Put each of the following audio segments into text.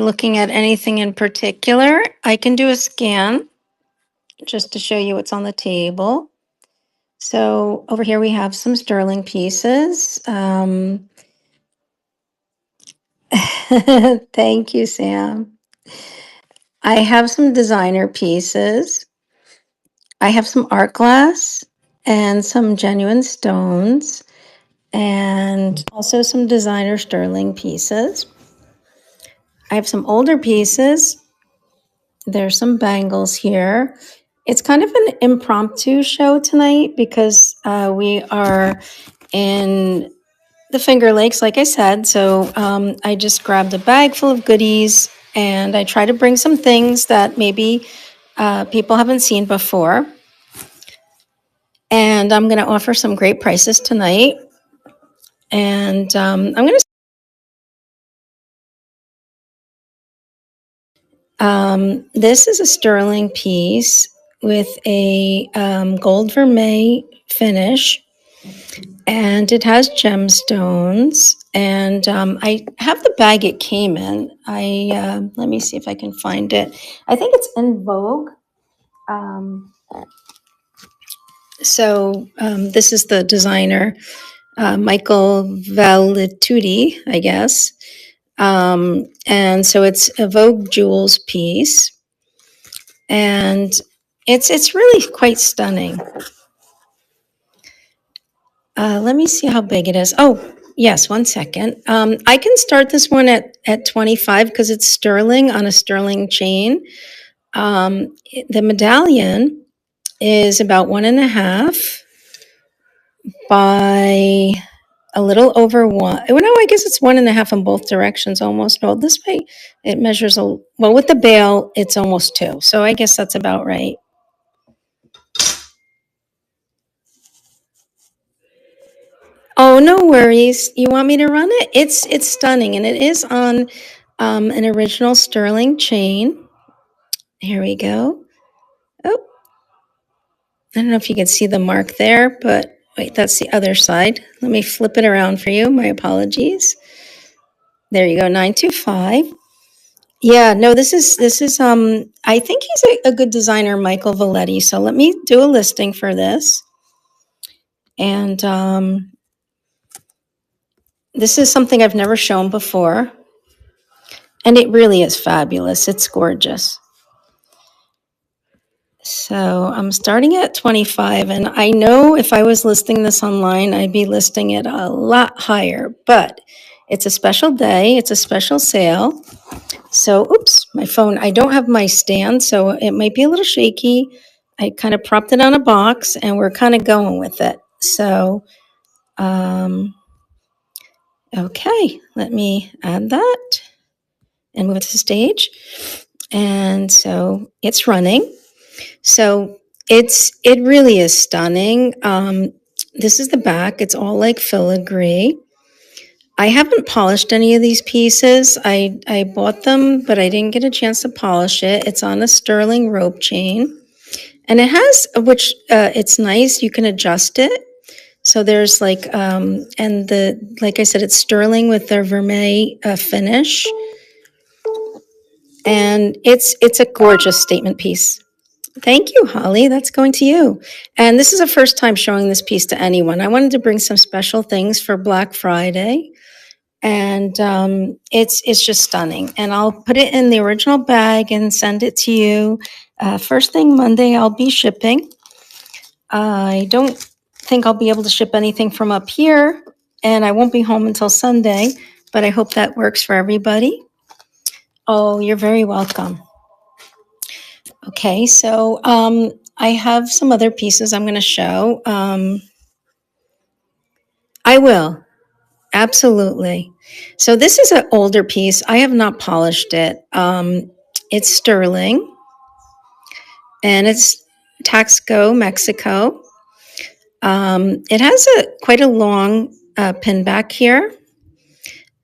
Looking at anything in particular, I can do a scan just to show you what's on the table. So over here we have some sterling pieces. Thank you, Sam. I have some designer pieces. I have some art glass and some genuine stones and also some designer sterling pieces. I have some older pieces. There's some bangles here. It's kind of an impromptu show tonight because we are in the Finger Lakes, like I said. So I just grabbed a bag full of goodies and I try to bring some things that maybe people haven't seen before. And I'm going to offer some great prices tonight. And I'm going to. This is a sterling piece with a gold vermeil finish, and it has gemstones. And I have the bag it came in. Let me see if I can find it. I think it's in Vogue. This is the designer, Michael Valituti, I guess. And so it's a Vogue Jewels piece. And it's really quite stunning. Let me see how big it is. Oh, yes, 1 second. I can start this one at 25 because it's sterling on a sterling chain. The medallion is about 1.5 by a little over 1. Well, no, I guess it's 1.5 in both directions almost. No, this way it measures well, with the bail, it's almost 2. So I guess that's about right. Oh, no worries. You want me to run it? It's stunning, and it is on an original sterling chain. Here we go. Oh, I don't know if you can see the mark there, but wait, that's the other side. Let me flip it around for you. My apologies. There you go, 925. Yeah, no, this is I think he's a good designer, Michael Valetti. So let me do a listing for this. And this is something I've never shown before. And it really is fabulous. It's gorgeous. So I'm starting at 25, and I know if I was listing this online, I'd be listing it a lot higher, but it's a special day. It's a special sale. So, oops, my phone, I don't have my stand, so it might be a little shaky. I kind of propped it on a box and we're kind of going with it. So, okay, let me add that and move it to the stage. And so it's running. So it really is stunning. This is the back. It's all like filigree. I haven't polished any of these pieces. I bought them, but I didn't get a chance to polish it. It's on a sterling rope chain. And it has, which it's nice, you can adjust it. So there's like, like I said, it's sterling with their vermeil finish. And it's a gorgeous statement piece. Thank you, Holly. That's going to you. And this is the first time showing this piece to anyone. I wanted to bring some special things for Black Friday. And it's just stunning. And I'll put it in the original bag and send it to you. First thing Monday, I'll be shipping. I don't think I'll be able to ship anything from up here, and I won't be home until Sunday, but I hope that works for everybody. Oh, you're very welcome. Okay, so I have some other pieces I'm going to show. I will. Absolutely. So this is an older piece. I have not polished it. It's sterling, and it's Taxco, Mexico. It has quite a long pin back here.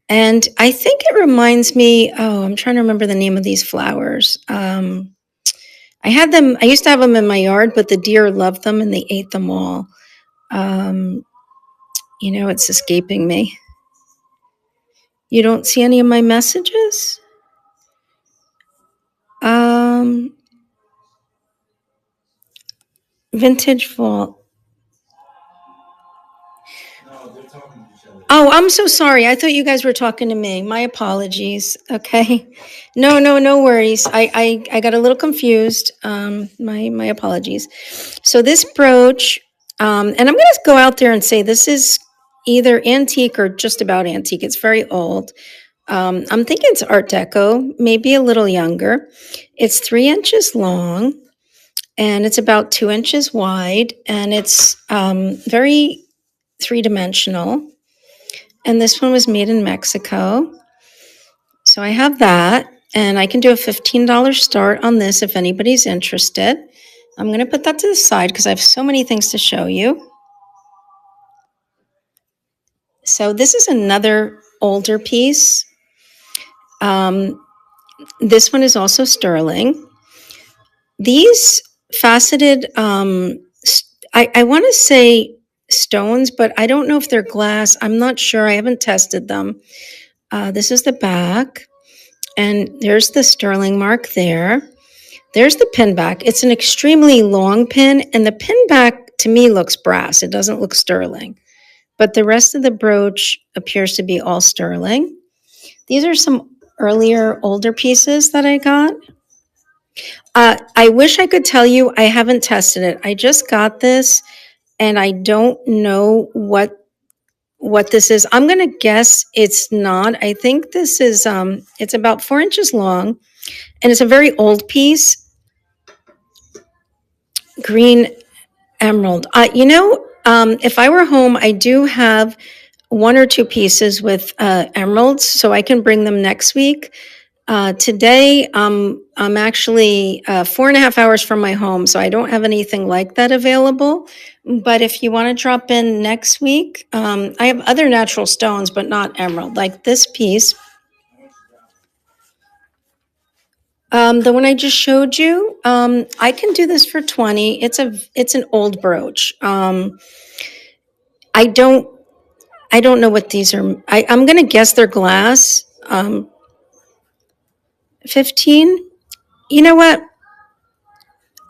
And I think it reminds me, I'm trying to remember the name of these flowers. I used to have them in my yard, but the deer loved them and they ate them all. It's escaping me. You don't see any of my messages? Vintage vault. Oh, I'm so sorry. I thought you guys were talking to me. My apologies. Okay. No, no, no worries. I got a little confused. My apologies. So this brooch, and I'm going to go out there and say this is either antique or just about antique. It's very old. I'm thinking it's Art Deco, maybe a little younger. It's 3 inches long and it's about 2 inches wide, and it's very three-dimensional. And this one was made in Mexico. So I have that, and I can do a $15 start on this if anybody's interested. I'm going to put that to the side because I have so many things to show you. So this is another older piece. This one is also sterling. These faceted, I want to say stones, but I don't know if they're glass. I'm not sure. I haven't tested them. This is the back, and there's the sterling mark there. There's the pin back. It's an extremely long pin, and the pin back to me looks brass. It doesn't look sterling, but the rest of the brooch appears to be all sterling. These are some earlier, older pieces that I got. I wish I could tell you. I haven't tested it. I just got this, and I don't know what this is. I'm going to guess it's not. I think this is it's about 4 inches long, and it's a very old piece. Green emerald. If I were home, I do have one or two pieces with emeralds, so I can bring them next week. Today, I'm actually 4.5 hours from my home, so I don't have anything like that available. But if you want to drop in next week, I have other natural stones, but not emerald, like this piece. The one I just showed you, I can do this for 20. It's an old brooch. I don't I don't know what these are. I'm gonna guess they're glass. 15. You know what?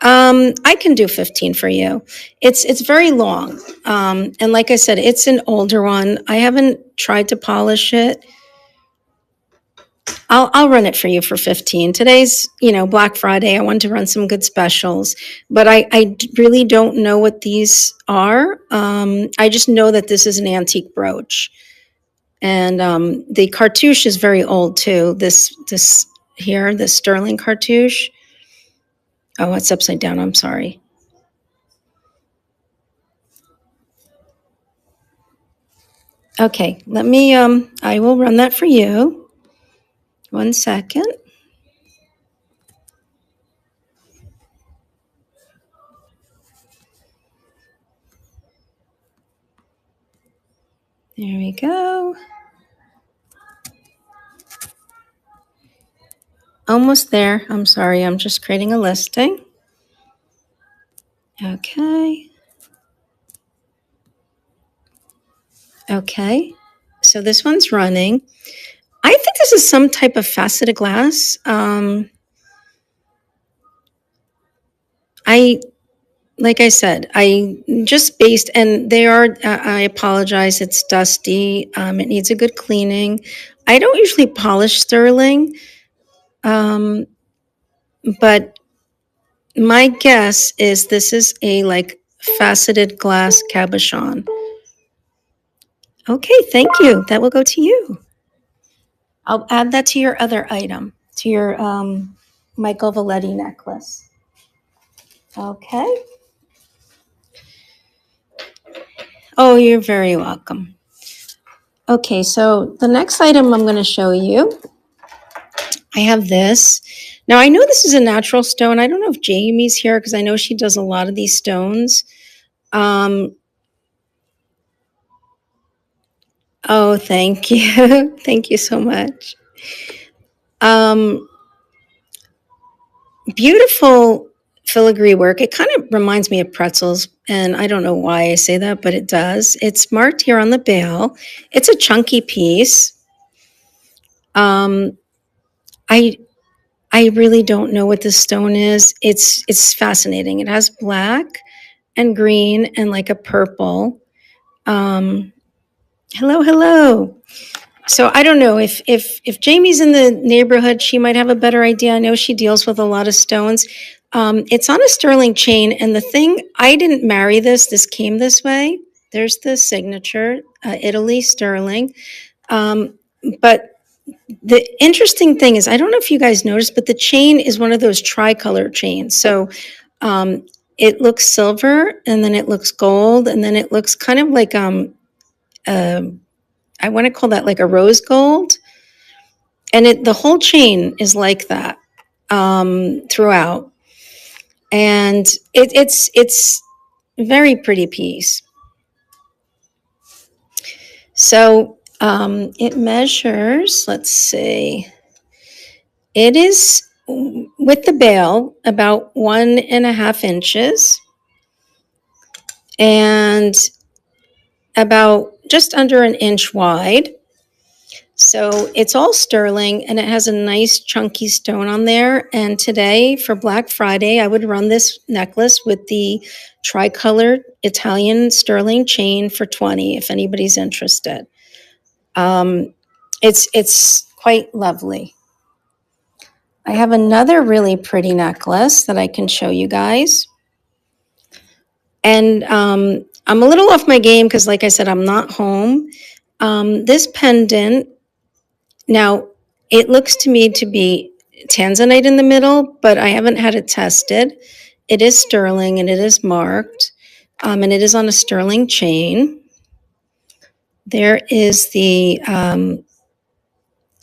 I can do 15 for you. It's very long. And like I said, it's an older one. I haven't tried to polish it. I'll run it for you for 15. Today's, Black Friday. I wanted to run some good specials, but I really don't know what these are. I just know that this is an antique brooch. And the cartouche is very old too. This here, the sterling cartouche. Oh, it's upside down. I'm sorry. Okay, let me. I will run that for you. 1 second. There we go. Almost there. I'm sorry. I'm just creating a listing. Okay. Okay. So this one's running. I think this is some type of faceted glass. I Like I said, I just based, and they are, I apologize, it's dusty. It needs a good cleaning. I don't usually polish sterling, um, but my guess is this is a like faceted glass cabochon. Okay, thank you. That will go to you. I'll add that to your other item, to your Michael Valetti necklace. Okay. Oh, you're very welcome. Okay, so the next item I'm going to show you, I have this. Now, I know this is a natural stone. I don't know if Jamie's here because I know she does a lot of these stones. Oh, thank you. Thank you so much. Um, Beautiful filigree work. It kind of reminds me of pretzels, and I don't know why I say that, but it does. It's marked here on the bail. It's a chunky piece. Um, I I really don't know what this stone is. It's fascinating. It has black, and green and like a purple. Hello. So I don't know if Jamie's in the neighborhood, she might have a better idea. I know she deals with a lot of stones. It's on a sterling chain, and the thing, I didn't marry this. This came this way. There's the signature, Italy sterling. But the interesting thing is, I don't know if you guys noticed, but the chain is one of those tricolor chains. So it looks silver, and then it looks gold, and then it looks kind of like I want to call that like a rose gold. And the whole chain is like that throughout. And it's a very pretty piece. So it measures, let's see, it is with the bail about 1.5 inches and about just under an inch wide. So it's all sterling, and it has a nice chunky stone on there. And today for Black Friday, I would run this necklace with the tricolored Italian sterling chain for 20, if anybody's interested. It's quite lovely. I have another really pretty necklace that I can show you guys. And I'm a little off my game because, like I said, I'm not home. This pendant, now, it looks to me to be tanzanite in the middle, but I haven't had it tested. It is sterling and it is marked, and it is on a sterling chain. There is the,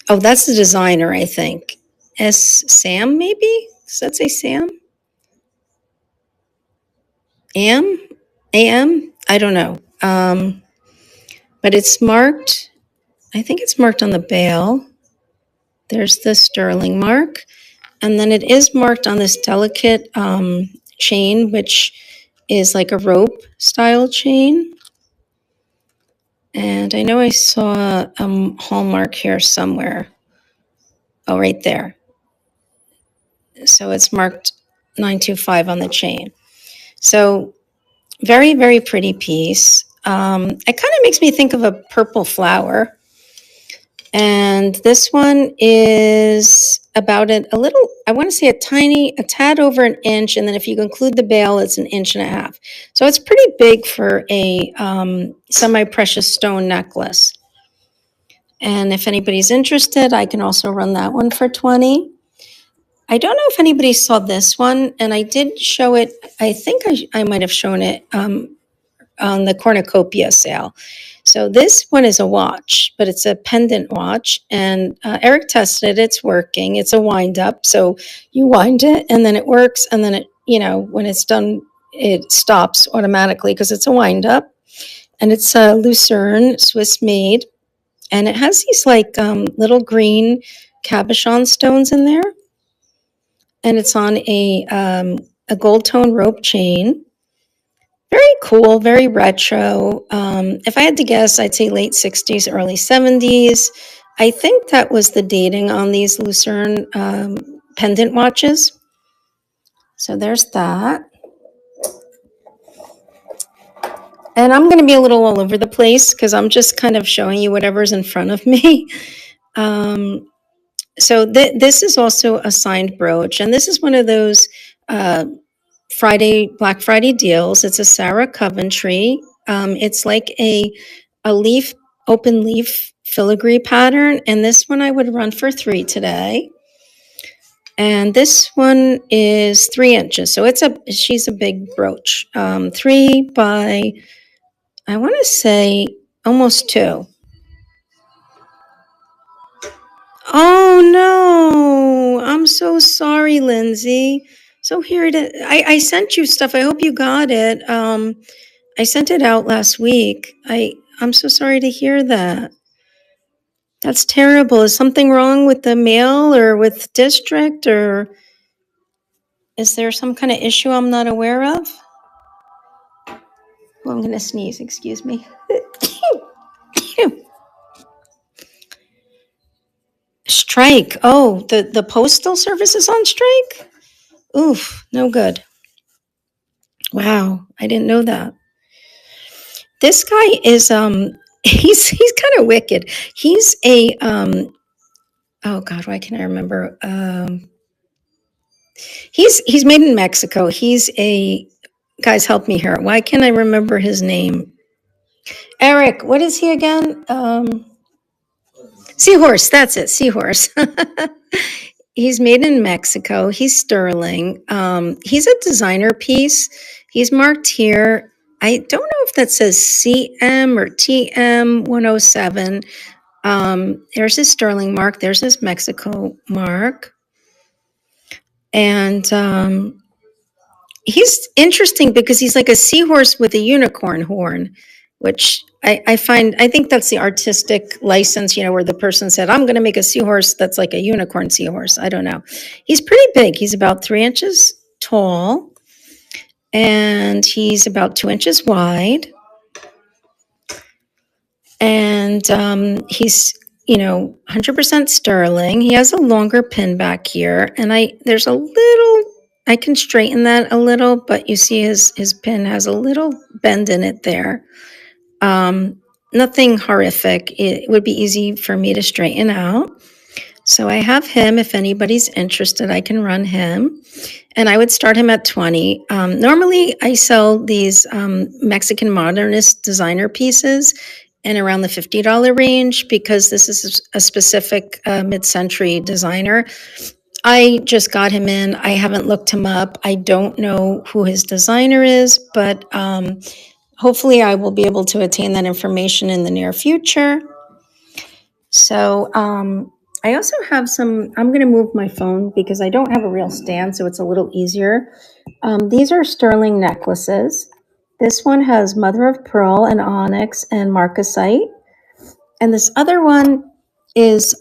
that's the designer, I think. Sam, maybe? Does that say Sam? AM? I don't know. But it's marked, I think it's marked on the bail. There's the sterling mark. And then it is marked on this delicate chain, which is like a rope style chain. And I know I saw a hallmark here somewhere. Oh, right there. So it's marked 925 on the chain. So very, very pretty piece. It kind of makes me think of a purple flower. And this one is about a little, I want to say a tad over an inch. And then if you include the bail, it's 1.5 inches. So it's pretty big for a semi-precious stone necklace. And if anybody's interested, I can also run that one for 20. I don't know if anybody saw this one, and I did show it. I think I might have shown it on the cornucopia sale. So this one is a watch, but it's a pendant watch, and Eric tested it. It's working. It's a wind up. So you wind it and then it works. And then when it's done, it stops automatically because it's a wind up, and it's a Lucerne Swiss made. And it has these like little green cabochon stones in there. And it's on a gold tone rope chain. Very cool, very retro. If I had to guess, I'd say late 60s, early 70s. I think that was the dating on these Lucerne pendant watches. So there's that. And I'm going to be a little all over the place because I'm just kind of showing you whatever's in front of me. So this is also a signed brooch. And this is one of those Black Friday deals. It's a Sarah Coventry. It's like a open leaf filigree pattern. And this one I would run for 3 today. And this one is 3 inches. So she's a big brooch. 3 by, I want to say almost 2. Oh no, I'm so sorry, Lindsay. So here it is. I sent you stuff. I hope you got it. I sent it out last week. I'm so sorry to hear that. That's terrible. Is something wrong with the mail or with district, or is there some kind of issue I'm not aware of? Well, I'm going to sneeze. Excuse me. Strike. Oh, the postal service is on strike? Oof, no good. Wow, I didn't know that. This guy is he's kind of wicked. He's a oh god, why can't I remember? He's made in Mexico. He's a guys help me here. Why can't I remember his name? Eric, what is he again? Seahorse, that's it, Seahorse. He's made in Mexico. He's sterling. He's a designer piece. He's marked here. I don't know if that says CM or TM 107. There's his sterling mark. There's his Mexico mark. And he's interesting because he's like a seahorse with a unicorn horn, which I find, I think that's the artistic license, you know, where the person said, I'm going to make a seahorse that's like a unicorn seahorse. I don't know. He's pretty big. He's about 3 inches tall and he's about 2 inches wide. And he's, you know, 100% sterling. He has a longer pin back here. And there's a little, I can straighten that a little, but you see his pin has a little bend in it there. Nothing horrific. It would be easy for me to straighten out. So I have him. If anybody's interested, I can run him. And I would start him at 20. Normally, I sell these Mexican modernist designer pieces in around the $50 range because this is a specific mid-century designer. I just got him in. I haven't looked him up. I don't know who his designer is, but hopefully I will be able to attain that information in the near future. So I also have some, I'm going to move my phone because I don't have a real stand, so it's a little easier. These are sterling necklaces. This one has mother of pearl and onyx and marcasite. And this other one is,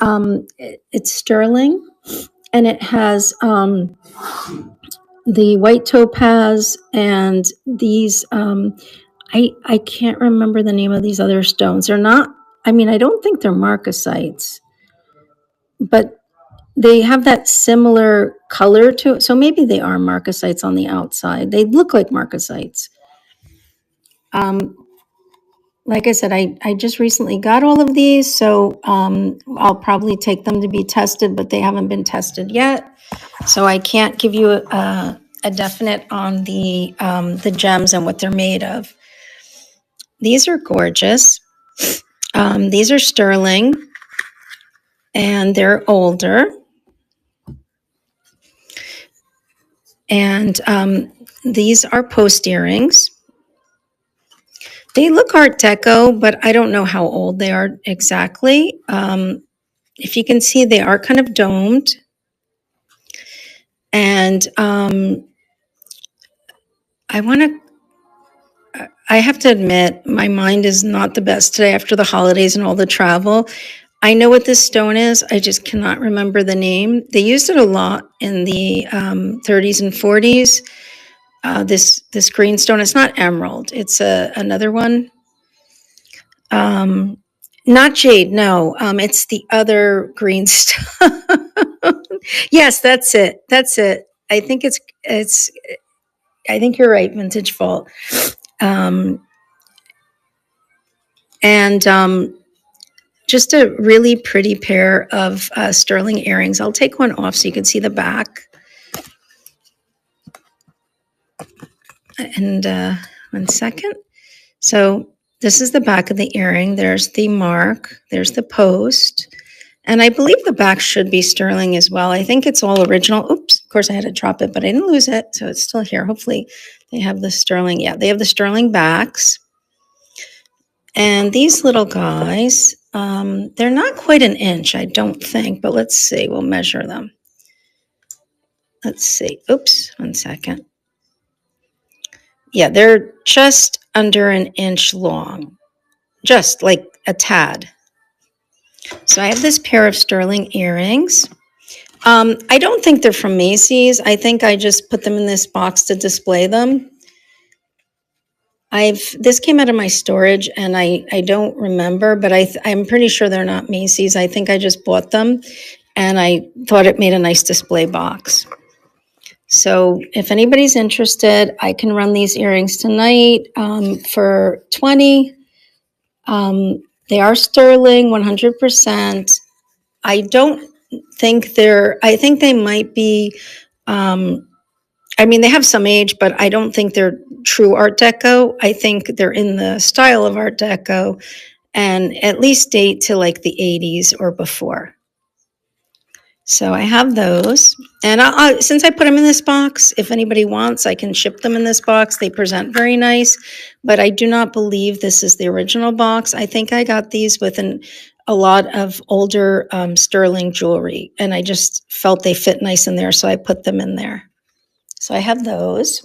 it's sterling and it has the white topaz and these, I can't remember the name of these other stones. They're not, I mean, I don't think they're marcasites, but they have that similar color to it. So maybe they are marcasites on the outside. They look like marcasites. Like I said, I just recently got all of these, so I'll probably take them to be tested, but they haven't been tested yet. So I can't give you a definite on the gems and what they're made of. These are gorgeous. These are sterling, and they're older. And these are post earrings. They look Art Deco, but I don't know how old they are exactly. If you can see, they are kind of domed. And I have to admit, my mind is not the best today after the holidays and all the travel. I know what this stone is. I just cannot remember the name. They used it a lot in the 30s and 40s. This green stone, it's not emerald. It's another one. Not jade, no. It's the other green stone. Yes, that's it. That's it. I think I think you're right, Vintage Vault. And just a really pretty pair of sterling earrings. I'll take one off so you can see the back. And 1 second. So this is the back of the earring. There's the mark. There's the post. And I believe the back should be sterling as well. I think it's all original. Oops, of course I had to drop it, but I didn't lose it. So it's still here. Hopefully they have the sterling. Yeah, they have the sterling backs. And these little guys, they're not quite an inch, I don't think, but let's see. We'll measure them. Let's see. Oops, 1 second. Yeah, they're just under an inch long, just like a tad. So I have this pair of sterling earrings. I don't think they're from Macy's. I think I just put them in this box to display them. This came out of my storage and I don't remember, but I'm pretty sure they're not Macy's. I think I just bought them and I thought it made a nice display box. So if anybody's interested, I can run these earrings tonight for 20. They are sterling, 100%. I don't think I think they might be, I mean, they have some age, but I don't think they're true Art Deco. I think they're in the style of Art Deco and at least date to like the 80s or before. So I have those. And since I put them in this box, if anybody wants, I can ship them in this box. They present very nice, but I do not believe this is the original box. I think I got these with a lot of older sterling jewelry, and I just felt they fit nice in there, so I put them in there. So I have those.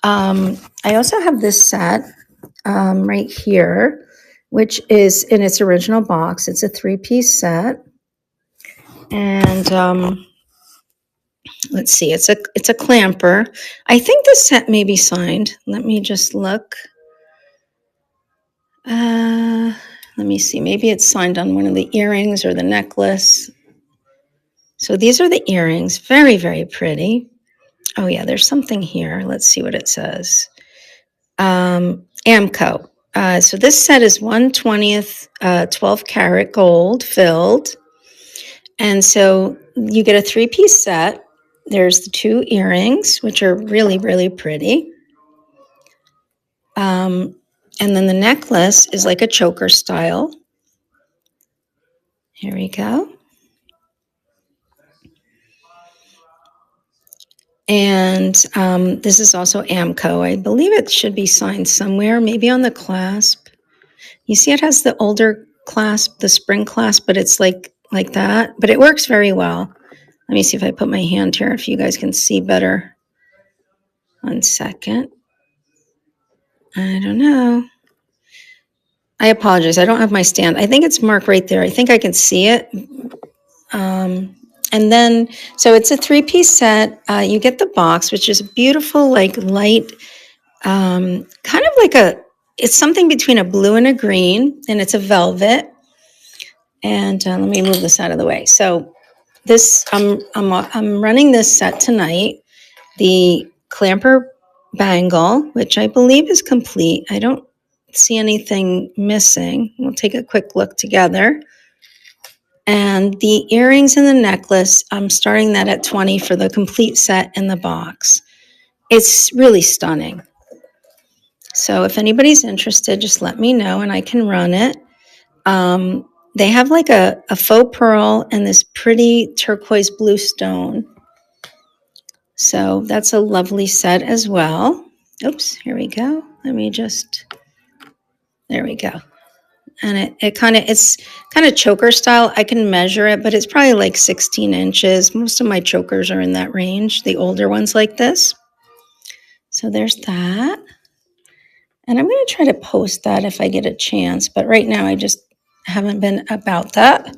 I also have this set right here, which is in its original box. It's a 3-piece set. And let's see, it's a clamper. I think the set may be signed. Let me just look. Let me see. Maybe it's signed on one of the earrings or the necklace. So these are the earrings. Very, very pretty. Oh, yeah, there's something here. Let's see what it says. Amco. So this set is 1/20th 12 karat gold filled. And so you get a 3-piece set. There's the 2 earrings, which are really, really pretty. And then the necklace is like a choker style. Here we go. And this is also Amco. I believe it should be signed somewhere, maybe on the clasp. You see it has the older clasp, the spring clasp, but it's like that. But it works very well. Let me see if I put my hand here, if you guys can see better. 1 second. I don't know. I apologize. I don't have my stand. I think it's marked right there. I think I can see it. And then, so it's a 3-piece set. You get the box, which is beautiful, like light, kind of like it's something between a blue and a green, and it's a velvet. And let me move this out of the way. So this, I'm running this set tonight. The clamper bangle, which I believe is complete. I don't see anything missing. We'll take a quick look together. And the earrings and the necklace, I'm starting that at 20 for the complete set in the box. It's really stunning. So if anybody's interested, just let me know and I can run it. They have like a faux pearl and this pretty turquoise blue stone. So that's a lovely set as well. Oops, here we go. There we go. And it's kind of choker style. I can measure it, but it's probably like 16 inches. Most of my chokers are in that range, the older ones like this. So there's that. And I'm going to try to post that if I get a chance, but right now I just haven't been about that.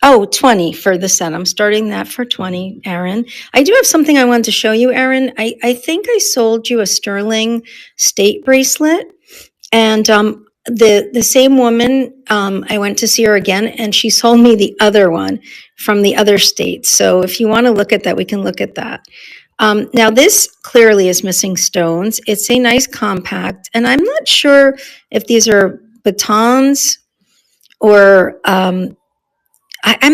Oh, 20 for the set. I'm starting that for 20, Erin. I do have something I wanted to show you, Erin. I think I sold you a sterling state bracelet. And the same woman, I went to see her again, and she sold me the other one from the other state. So if you want to look at that, we can look at that. Now, this clearly is missing stones. It's a nice compact, and I'm not sure if these are batons or I'm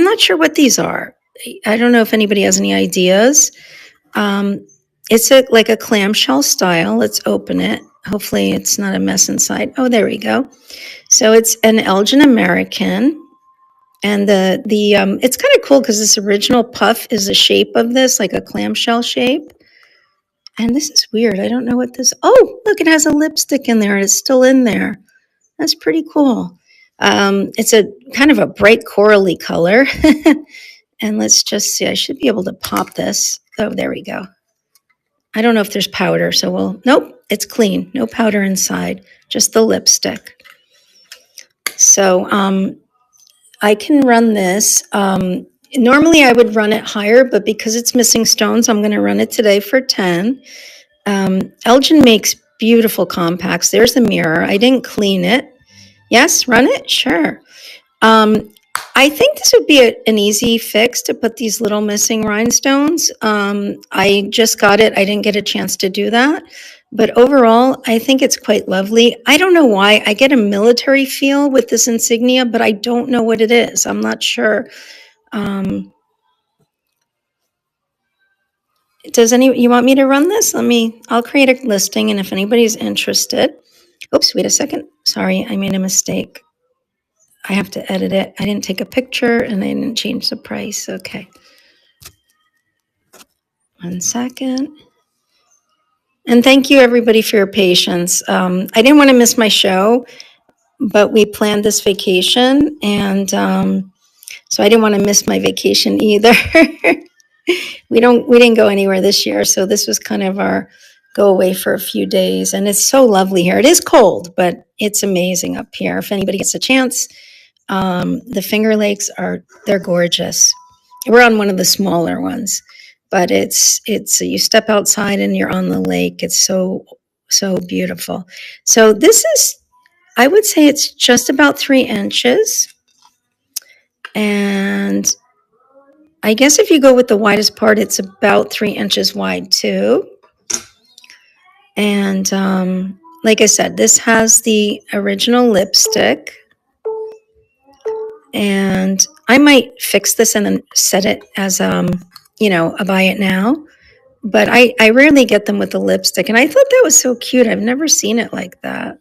not sure what these are. I don't know if anybody has any ideas. It's like a clamshell style. Let's open it. Hopefully it's not a mess inside. Oh, there we go. So it's an Elgin American. And it's kind of cool because this original puff is the shape of this, like a clamshell shape. And this is weird. I don't know what this, oh, look, it has a lipstick in there and it's still in there. That's pretty cool. It's a kind of a bright corally color. And let's just see, I should be able to pop this. Oh, there we go. I don't know if there's powder, so nope, it's clean. No powder inside, just the lipstick. So I can run this. Normally I would run it higher, but because it's missing stones, I'm going to run it today for 10. Elgin makes beautiful compacts. There's the mirror. I didn't clean it. Yes, run it? Sure. I think this would be an easy fix to put these little missing rhinestones. I just got it. I didn't get a chance to do that. But overall, I think it's quite lovely. I don't know why. I get a military feel with this insignia, but I don't know what it is. I'm not sure. You want me to run this? I'll create a listing, and if anybody's interested. Oops, wait a second. Sorry, I made a mistake. I have to edit it. I didn't take a picture and I didn't change the price. Okay. 1 second. And thank you everybody for your patience. I didn't want to miss my show, but we planned this vacation, and so I didn't want to miss my vacation either. We didn't go anywhere this year, so this was kind of our go away for a few days. And it's so lovely here. It is cold, but it's amazing up here. If anybody gets a chance, the Finger Lakes they're gorgeous. We're on one of the smaller ones, but it's you step outside and you're on the lake. It's so beautiful. So this is, I would say it's just about 3 inches. And I guess if you go with the widest part, it's about 3 inches wide too. And like I said, this has the original lipstick. And I might fix this and then set it as, a buy it now. But I rarely get them with the lipstick. And I thought that was so cute. I've never seen it like that.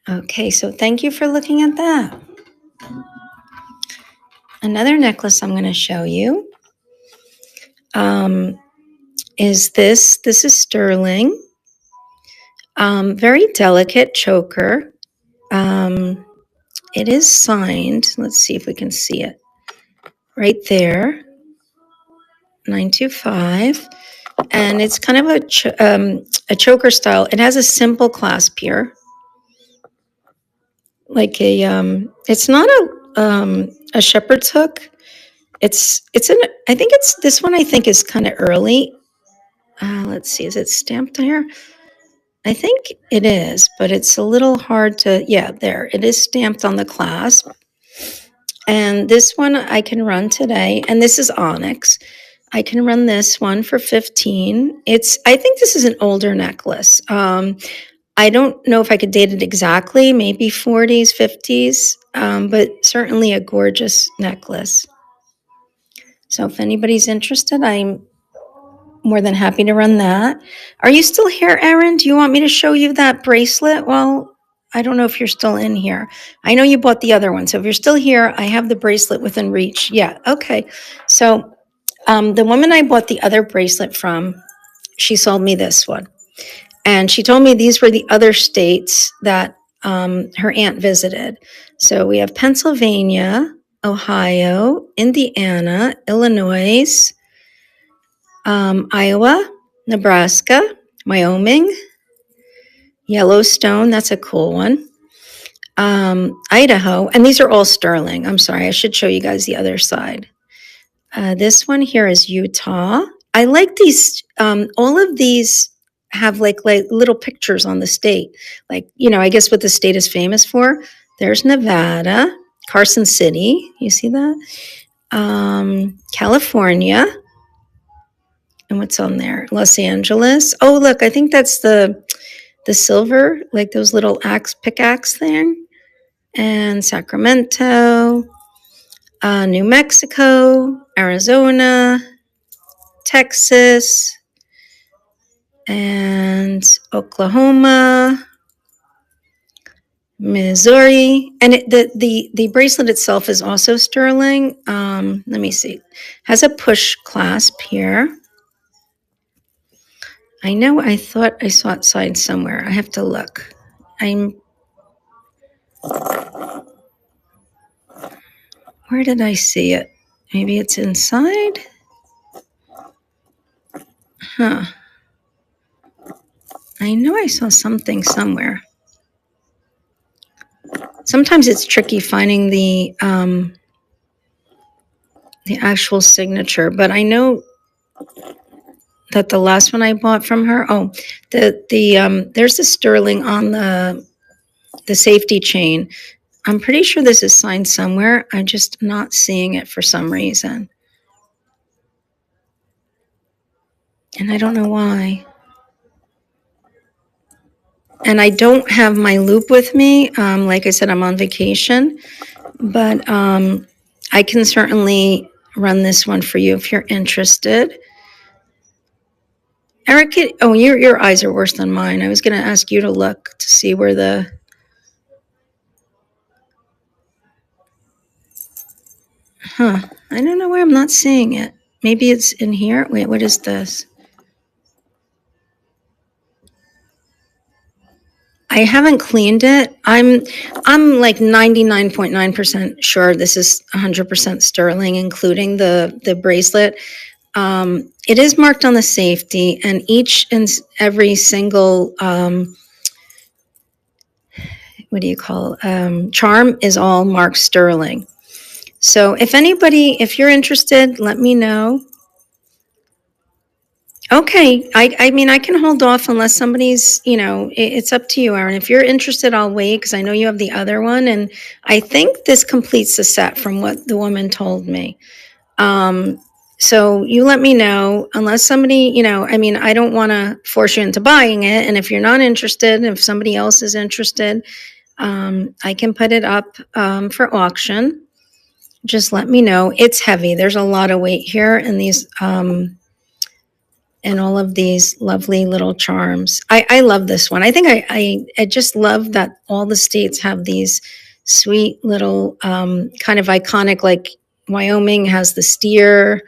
Okay, so thank you for looking at that. Another necklace I'm going to show you is this. This is sterling. Very delicate choker. It is signed. Let's see if we can see it. Right there. 925. And it's kind of a choker style. It has a simple clasp here. Like it's not a shepherd's hook. I think it's this one. I think is kind of early. Let's see, is it stamped here? I think it is, but it's a little hard to. Yeah, there it is stamped on the clasp. And this one I can run today, and this is onyx. I can run this one for 15. I think this is an older necklace. I don't know if I could date it exactly, maybe 40s, 50s, but certainly a gorgeous necklace. So if anybody's interested, I'm more than happy to run that. Are you still here, Erin? Do you want me to show you that bracelet? Well, I don't know if you're still in here. I know you bought the other one. So if you're still here, I have the bracelet within reach. Yeah, okay. So the woman I bought the other bracelet from, she sold me this one. And she told me these were the other states that her aunt visited. So we have Pennsylvania, Ohio, Indiana, Illinois, Iowa, Nebraska, Wyoming, Yellowstone. That's a cool one. Idaho. And these are all sterling. I'm sorry. I should show you guys the other side. This one here is Utah. I like these. All of these have like little pictures on the state. Like, I guess what the state is famous for. There's Nevada, Carson City. You see that? California. And what's on there? Los Angeles. Oh, look, I think that's the silver, like those little pickaxe thing. And Sacramento, New Mexico, Arizona, Texas, and Oklahoma, Missouri. And the bracelet itself is also sterling. Let me see. Has a push clasp here. I know I thought I saw it signed somewhere. I have to look. Where did I see it? Maybe it's inside? Huh. I know I saw something somewhere. Sometimes it's tricky finding the actual signature, but I know that the last one I bought from her, there's the sterling on the safety chain. I'm pretty sure this is signed somewhere. I'm just not seeing it for some reason. And I don't know why. And I don't have my loop with me. Like I said, I'm on vacation, but I can certainly run this one for you if you're interested. Eric, oh, your eyes are worse than mine. I was going to ask you to look to see where the. Huh. I don't know why I'm not seeing it. Maybe it's in here. Wait, what is this? I haven't cleaned it. I'm like 99.9% sure this is 100% sterling, including the bracelet. It is marked on the safety, and each and every single what do you call charm is all marked sterling. So if you're interested, let me know. Okay, I mean, I can hold off unless somebody's, it's up to you, Aaron. If you're interested, I'll wait because I know you have the other one. And I think this completes the set from what the woman told me. So you let me know unless somebody, I mean, I don't want to force you into buying it. And if you're not interested, if somebody else is interested, I can put it up for auction. Just let me know. It's heavy. There's a lot of weight here in these and all of these lovely little charms. I love this one. I think I just love that all the states have these sweet little kind of iconic, like Wyoming has the steer.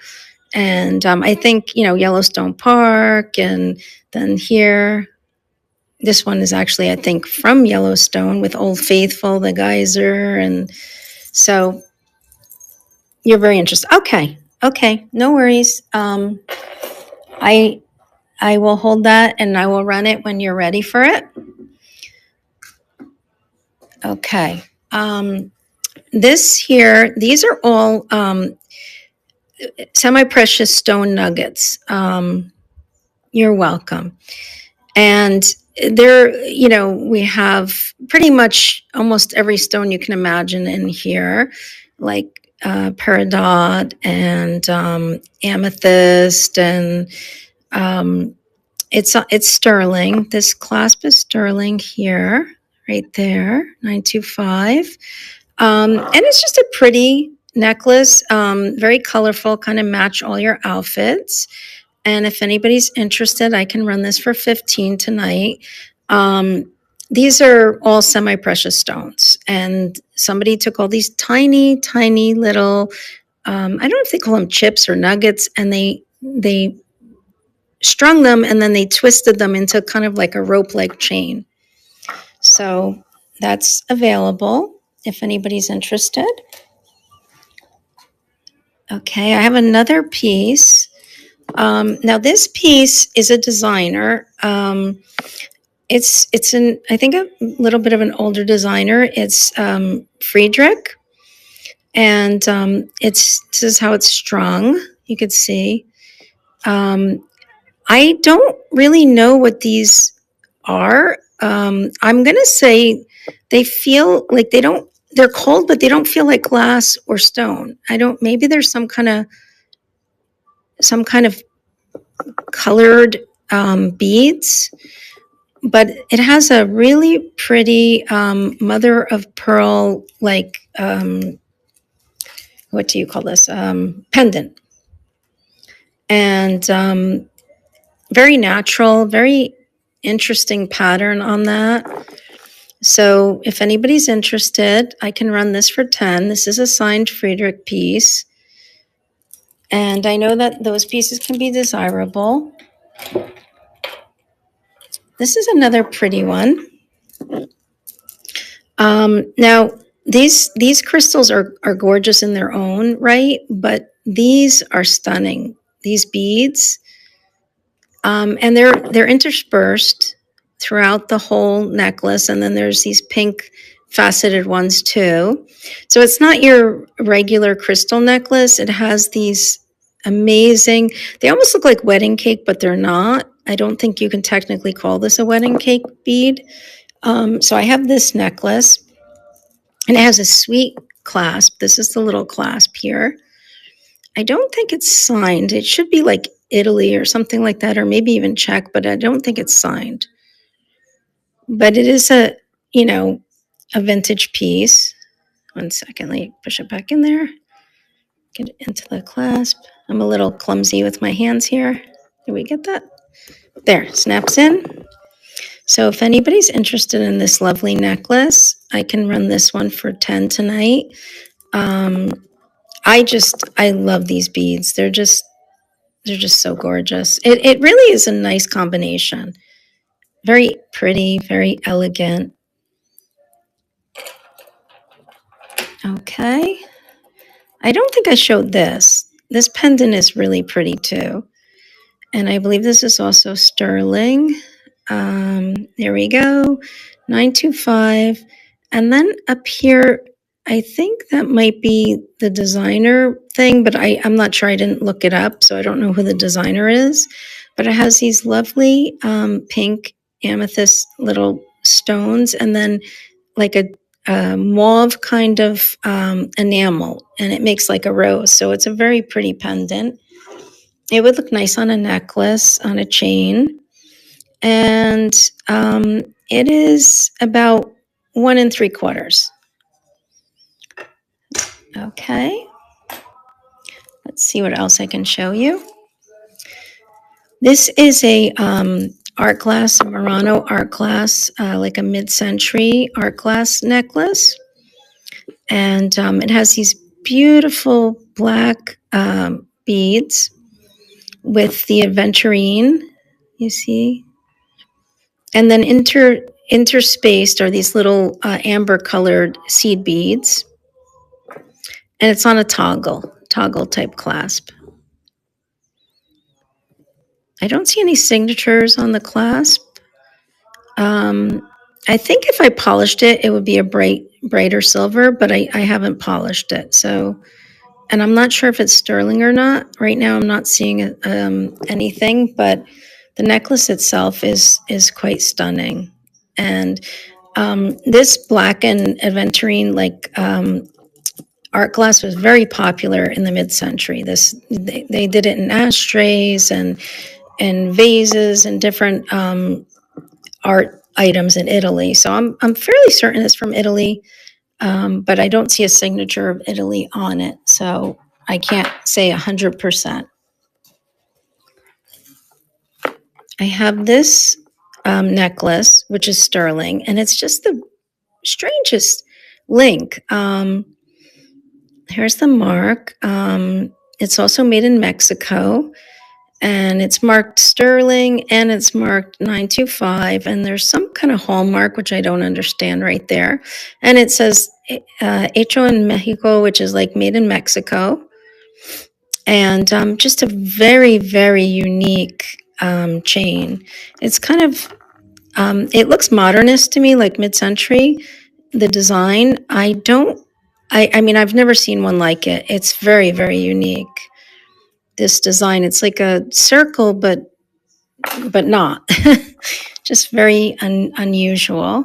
And I think, Yellowstone Park. And then here, this one is actually, I think, from Yellowstone with Old Faithful, the geyser. And so you're very interested. Okay. No worries. I will hold that and I will run it when you're ready for it. Okay. These are all semi-precious stone nuggets. You're welcome. And we have pretty much almost every stone you can imagine in here, like peridot and amethyst, and it's sterling. This clasp is sterling here, right there, 925. And it's just a pretty necklace, very colorful, kind of match all your outfits. And if anybody's interested, I can run this for 15 tonight. These are all semi-precious stones. And somebody took all these tiny, tiny little, I don't know if they call them chips or nuggets, and they strung them and then they twisted them into kind of like a rope-like chain. So that's available if anybody's interested. Okay, I have another piece. Now this piece is a designer. It's I think a little bit of an older designer. It's Friedrich, and this is how it's strung. You could see. I don't really know what these are. I'm gonna say they feel like they're cold, but they don't feel like glass or stone. Maybe there's some kind of colored beads, but it has a really pretty mother of pearl, like what do you call this? Pendant. And very natural, very interesting pattern on that. So if anybody's interested, I can run this for 10. This is a signed Friedrich piece. And I know that those pieces can be desirable. This is another pretty one. Now, these crystals are gorgeous in their own right, but these are stunning. These beads, and they're interspersed throughout the whole necklace, and then there's these pink faceted ones too. So it's not your regular crystal necklace. It has these amazing. They almost look like wedding cake, but they're not. I don't think you can technically call this a wedding cake bead. So I have this necklace. And it has a sweet clasp. This is the little clasp here. I don't think it's signed. It should be like Italy or something like that, or maybe even Czech, but I don't think it's signed. But it is a, you know, a vintage piece. One second, let me push it back in there. Get it into the clasp. I'm a little clumsy with my hands here. Did we get that? There, snaps in. So if anybody's interested in this lovely necklace, I can run this one for 10 tonight. I love these beads. They're just so gorgeous. It really is a nice combination. Very pretty, very elegant. Okay. I don't think I showed this. This pendant is really pretty too. And I believe this is also sterling. There we go. 925. And then up here, I think that might be the designer thing, but I'm not sure. I didn't look it up, so I don't know who the designer is. But it has these lovely pink amethyst little stones and then like a mauve kind of enamel, and it makes like a rose. So it's a very pretty pendant. It would look nice on a necklace, on a chain. And it is about 1 3/4. Okay. Let's see what else I can show you. This is a art glass, a Murano art glass, like a mid-century art glass necklace. And it has these beautiful black beads with the aventurine, you see. And then interspaced are these little amber colored seed beads. And it's on a toggle type clasp. I don't see any signatures on the clasp. I think if I polished it, it would be a brighter silver, but I haven't polished it. So, and I'm not sure if it's sterling or not. Right now, I'm not seeing anything, but the necklace itself is quite stunning. And this black and aventurine art glass was very popular in the mid-century. They did it in ashtrays and vases and different art items in Italy. So I'm fairly certain it's from Italy, but I don't see a signature of Italy on it. So I can't say 100%. I have this necklace, which is sterling, and it's just the strangest link. Here's the mark. It's also made in Mexico, and it's marked sterling, and it's marked 925, and there's some kind of hallmark, which I don't understand right there. And it says hecho en Mexico, which is like made in Mexico. And just a very, very unique chain. It's kind of, it looks modernist to me, like mid-century, the design. I mean, I've never seen one like it. It's very, very unique. This design, it's like a circle, but not. Just very unusual.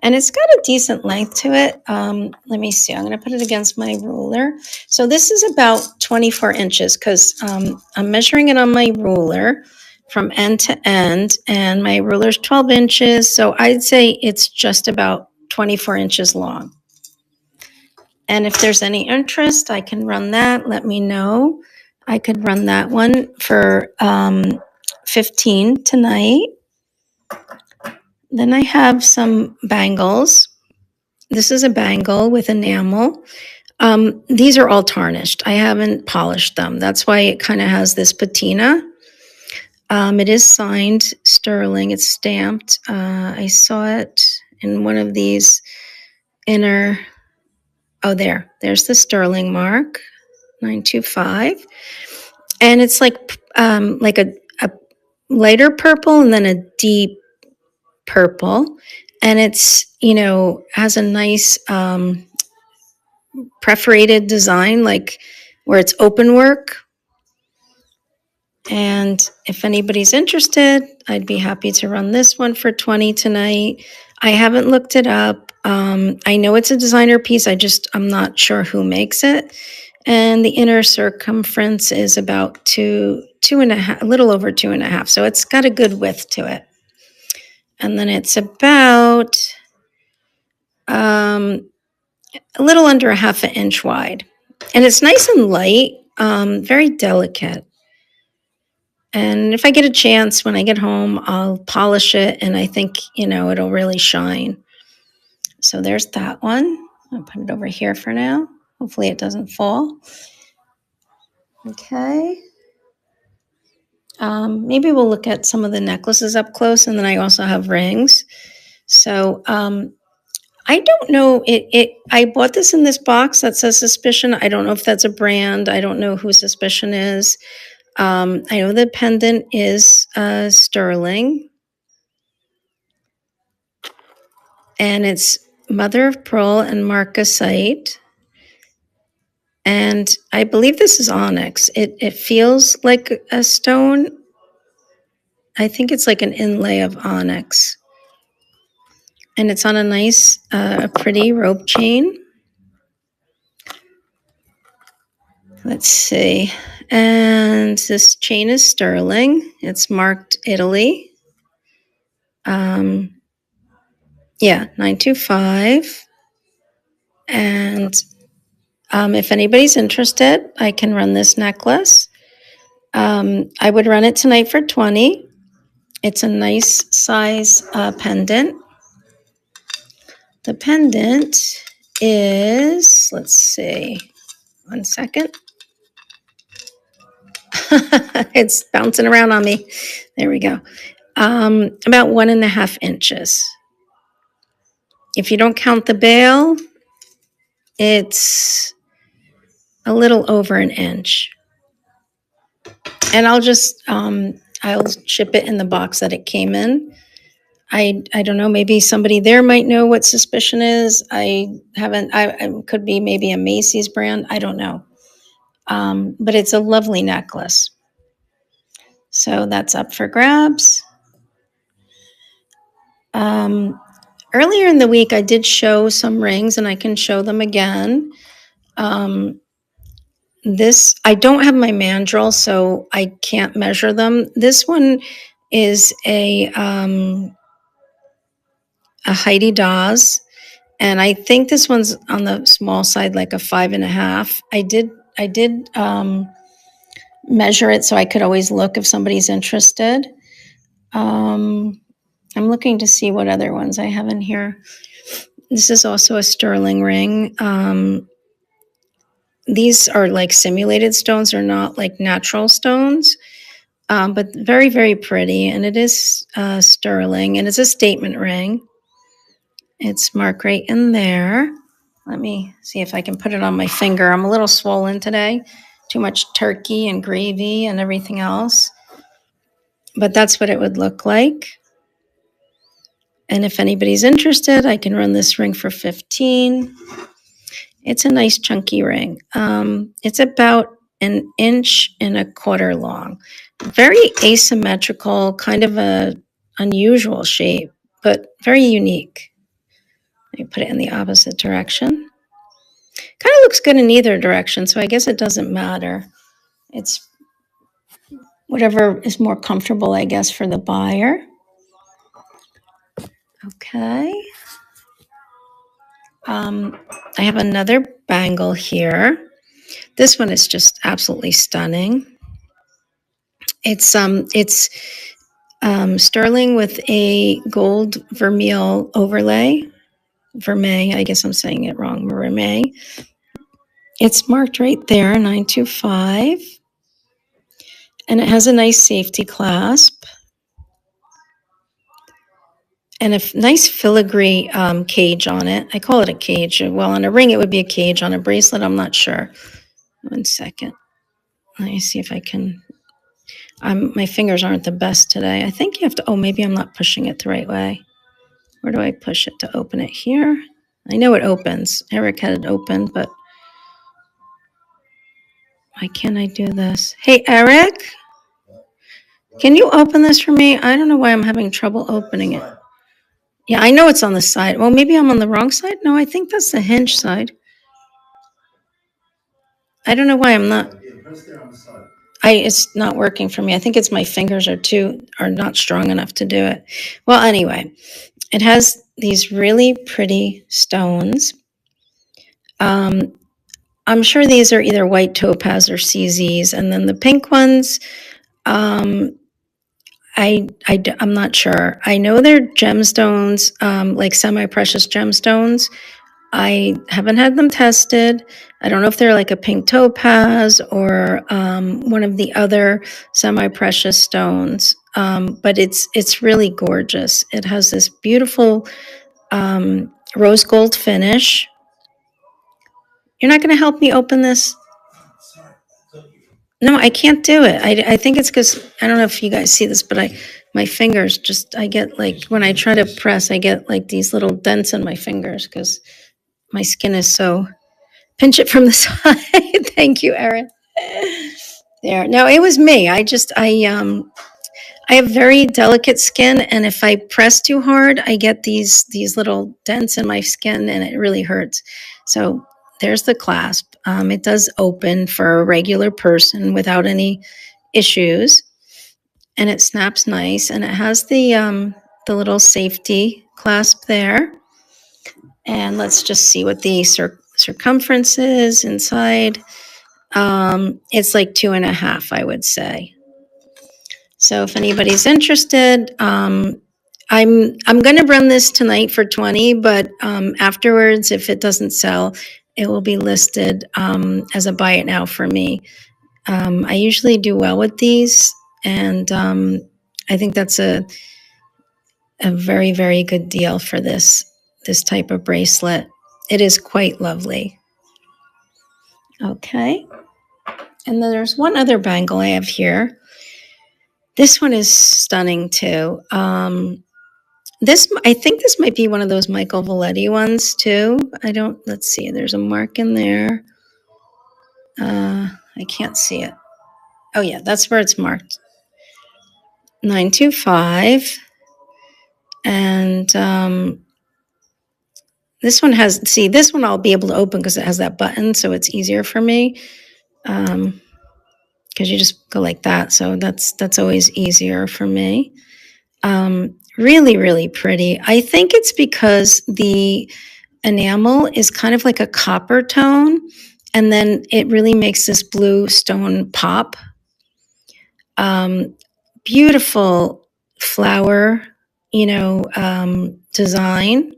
And it's got a decent length to it. Let me see. I'm going to put it against my ruler. So this is about 24 inches because I'm measuring it on my ruler from end to end, and my ruler's 12 inches. So I'd say it's just about 24 inches long. And if there's any interest, I can run that. Let me know. I could run that one for 15 tonight. Then I have some bangles. This is a bangle with enamel. These are all tarnished. I haven't polished them. That's why it kind of has this patina. It is signed sterling. It's stamped. I saw it in one of these inner. Oh, there's the sterling mark, 925. And it's like a lighter purple and then a deep purple. And it's, has a nice perforated design, like where it's open work. And if anybody's interested, I'd be happy to run this one for 20 tonight. I haven't looked it up. I know it's a designer piece. I'm not sure who makes it. And the inner circumference is about two and a half, a little over 2.5. So it's got a good width to it. And then it's about a little under a half an inch wide. And it's nice and light, very delicate. And if I get a chance when I get home, I'll polish it and I think, it'll really shine. So there's that one. I'll put it over here for now. Hopefully it doesn't fall. Okay. Maybe we'll look at some of the necklaces up close, and then I also have rings. So I don't know. I bought this in this box that says Suspicion. I don't know if that's a brand. I don't know who Suspicion is. I know the pendant is sterling, and it's mother of pearl and marcasite. And I believe this is onyx. It feels like a stone. I think it's like an inlay of onyx. And it's on a nice, pretty rope chain. Let's see. And this chain is sterling. It's marked Italy. Yeah, 925. And if anybody's interested, I can run this necklace. I would run it tonight for 20. It's a nice size pendant. The pendant is, let's see, 1 second. It's bouncing around on me. There we go. About 1.5 inches. If you don't count the bail, it's a little over an inch. And I'll ship it in the box that it came in. I don't know, maybe somebody there might know what Suspicion is. I could be maybe a Macy's brand. I don't know. But it's a lovely necklace. So that's up for grabs. Earlier in the week, I did show some rings, and I can show them again. I don't have my mandrel, so I can't measure them. This one is a Heidi Daws, and I think this one's on the small side, like a 5.5. I did measure it so I could always look if somebody's interested. I'm looking to see what other ones I have in here. This is also a sterling ring. These are like simulated stones. They're not like natural stones, but very, very pretty. And it is sterling, and it's a statement ring. It's marked right in there. Let me see if I can put it on my finger. I'm a little swollen today. Too much turkey and gravy and everything else. But that's what it would look like. And if anybody's interested, I can run this ring for 15. It's a nice chunky ring. It's about 1.25 inches long. Very asymmetrical, kind of a unusual shape, but very unique. Let me put it in the opposite direction. Kind of looks good in either direction, so I guess it doesn't matter. It's whatever is more comfortable, I guess, for the buyer. Okay. I have another bangle here. This one is just absolutely stunning. It's sterling with a gold vermeil overlay. Vermeil, I guess I'm saying it wrong. Vermeil. It's marked right there, 925. And it has a nice safety clasp. And a nice filigree cage on it. I call it a cage. Well, on a ring, it would be a cage. On a bracelet, I'm not sure. 1 second. Let me see if I can. My fingers aren't the best today. I think you have to. Oh, maybe I'm not pushing it the right way. Where do I push it to open it? Here? I know it opens. Eric had it open, but why can't I do this? Hey, Eric, can you open this for me? I don't know why I'm having trouble opening it. Yeah, I know it's on the side. Well, maybe I'm on the wrong side. No, I think that's the hinge side. I don't know why I'm not. It's not working for me. I think it's my fingers are not strong enough to do it. Well, anyway, it has these really pretty stones. Um, I'm sure these are either white topaz or CZs, and then the pink ones. Um, I'm not sure. I know they're gemstones, like semi-precious gemstones. I haven't had them tested. I don't know if they're like a pink topaz or one of the other semi-precious stones, but it's really gorgeous. It has this beautiful rose gold finish. You're not going to help me open this? No, I can't do it. I think it's because I don't know if you guys see this, but my fingers I get like when I try to press, I get like these little dents in my fingers because my skin is so. Pinch it from the side. Thank you, Erin. There. No, it was me. I have very delicate skin, and if I press too hard, I get these little dents in my skin, and it really hurts. So there's the clasp. It does open for a regular person without any issues, and it snaps nice, and it has the little safety clasp there. And let's just see what the circumference is inside. It's like 2.5, I would say. So if anybody's interested, I'm going to run this tonight for 20, but afterwards, if it doesn't sell, it will be listed as a buy it now for me. I usually do well with these, and I think that's a very, very good deal for this type of bracelet. It is quite lovely. Okay. And then there's one other bangle I have here. This one is stunning too. I think this might be one of those Michael Valetti ones too. Let's see, there's a mark in there. I can't see it. Oh yeah, that's where it's marked. 925. And this one this one I'll be able to open because it has that button, so it's easier for me. Because you just go like that, so that's always easier for me. Really, really pretty. I think it's because the enamel is kind of like a copper tone, and then it really makes this blue stone pop. Beautiful flower, design.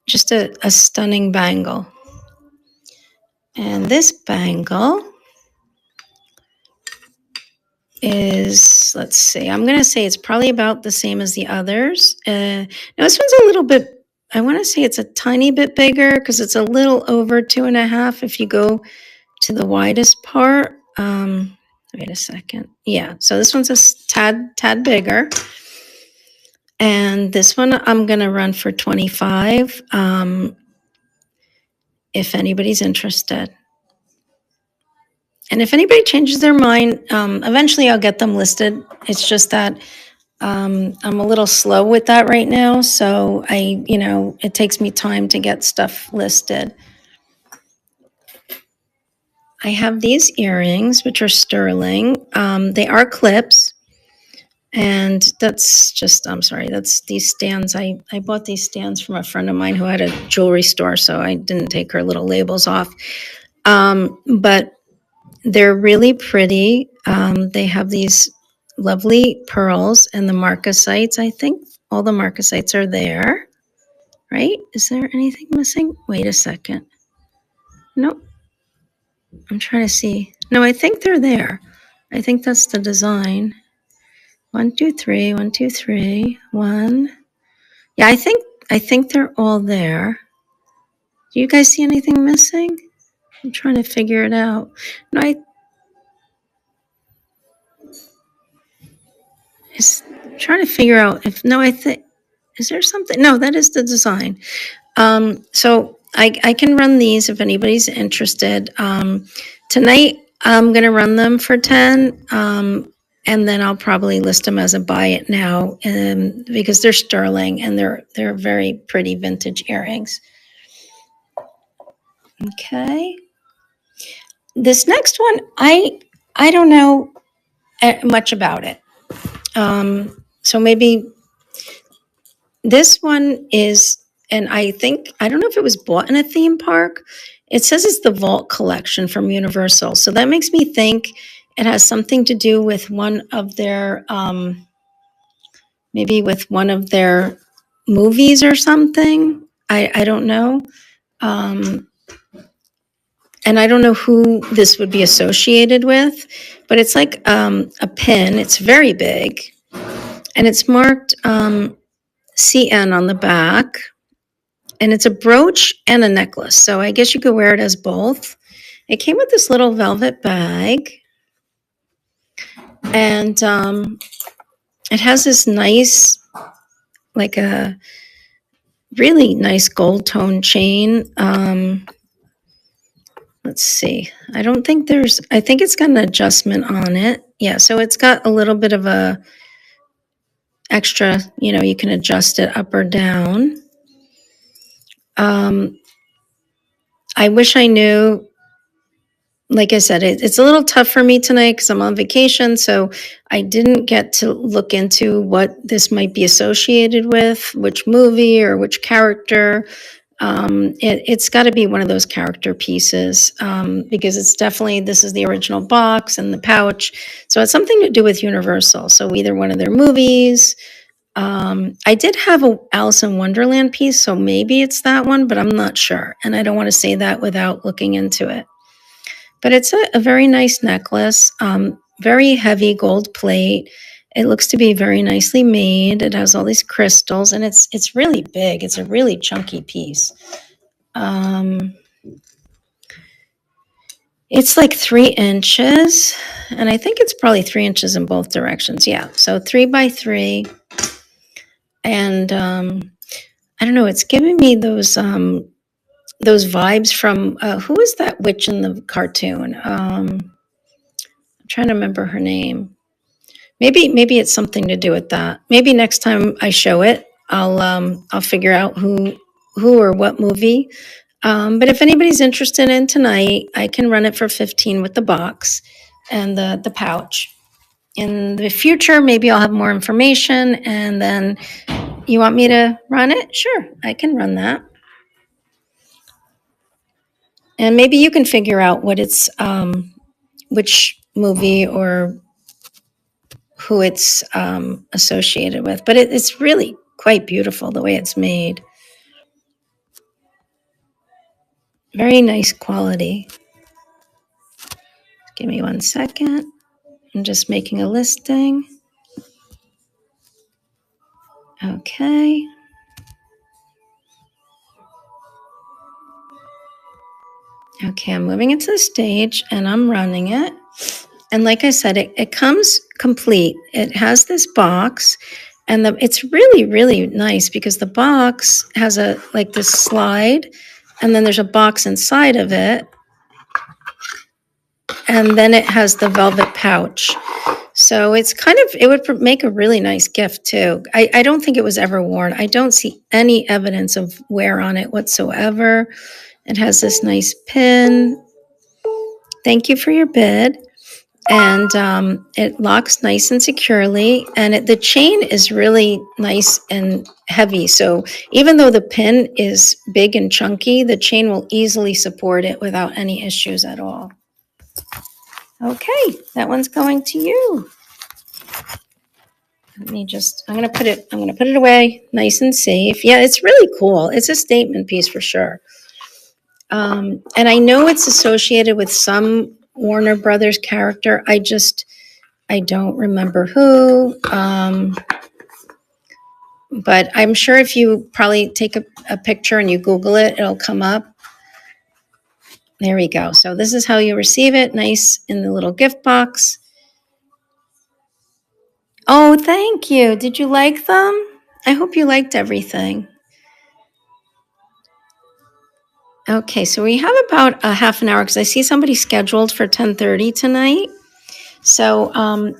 Just a stunning bangle. And this bangle is, let's see, I'm going to say it's probably about the same as the others. Now this one's a little bit, I want to say it's a tiny bit bigger because it's a little over 2.5 if you go to the widest part. Wait a second. Yeah, so this one's a tad bigger. And this one I'm going to run for 25 if anybody's interested. And if anybody changes their mind, eventually I'll get them listed. It's just that I'm a little slow with that right now. So it takes me time to get stuff listed. I have these earrings, which are sterling. They are clips. And that's these stands. I bought these stands from a friend of mine who had a jewelry store, so I didn't take her little labels off. But they're really pretty. They have these lovely pearls and the marcasites. I think all the marcasites are there, right? Is there anything missing? Wait a second. Nope. I'm trying to see. No, I think they're there. I think that's the design. 1, 2, 3, 1, 2, 3, 1. Yeah, I think they're all there. Do you guys see anything missing? I'm trying to figure it out. No, I'm trying to figure out I think, is there something? No, that is the design. So I can run these if anybody's interested. Tonight, I'm going to run them for 10. and then I'll probably list them as a buy it now, because they're sterling and they're very pretty vintage earrings. Okay. This next one, I don't know much about it. So maybe this one is, and I don't know if it was bought in a theme park. It says it's the Vault collection from Universal. So that makes me think it has something to do with one of their, maybe with one of their movies or something. I don't know. And I don't know who this would be associated with, but it's like a pin. It's very big, and it's marked CN on the back, and it's a brooch and a necklace. So I guess you could wear it as both. It came with this little velvet bag, and it has this nice, like a really nice gold tone chain. Let's see. I think it's got an adjustment on it. Yeah, so it's got a little bit of a extra, you can adjust it up or down. I wish I knew. Like I said, it's a little tough for me tonight because I'm on vacation, so I didn't get to look into what this might be associated with, which movie or which character. It's got to be one of those character pieces, because this is the original box and the pouch. So it's something to do with Universal. So either one of their movies. I did have a Alice in Wonderland piece, so maybe it's that one, but I'm not sure. And I don't want to say that without looking into it. But it's a very nice necklace, very heavy gold plate. It looks to be very nicely made. It has all these crystals, and it's really big. It's a really chunky piece. It's like 3 inches, and I think it's probably 3 inches in both directions. Yeah, so 3 by 3, and I don't know. It's giving me those vibes from who is that witch in the cartoon? I'm trying to remember her name. Maybe it's something to do with that. Maybe next time I show it, I'll figure out who or what movie. But if anybody's interested in tonight, I can run it for 15 with the box and the pouch. In the future, maybe I'll have more information, and then you want me to run it? Sure, I can run that. And maybe you can figure out what it's, which movie or who it's associated with. But it's really quite beautiful the way it's made. Very nice quality. Give me 1 second. I'm just making a listing. Okay. Okay, I'm moving it to the stage and I'm running it. And like I said, it comes complete. It has this box, and it's really, really nice because the box has this slide, and then there's a box inside of it. And then it has the velvet pouch. So it would make a really nice gift too. I don't think it was ever worn. I don't see any evidence of wear on it whatsoever. It has this nice pin. Thank you for your bid. And it locks nice and securely. And the chain is really nice and heavy. So even though the pin is big and chunky, the chain will easily support it without any issues at all. Okay, that one's going to you. I'm going to put it away nice and safe. Yeah, it's really cool. It's a statement piece for sure. And I know it's associated with some Warner Brothers character. I don't remember who. But I'm sure if you probably take a picture and you Google it, it'll come up. There we go. So this is how you receive it. Nice in the little gift box. Oh, thank you. Did you like them? I hope you liked everything. Okay, so we have about a half an hour because I see somebody scheduled for 10:30 tonight. So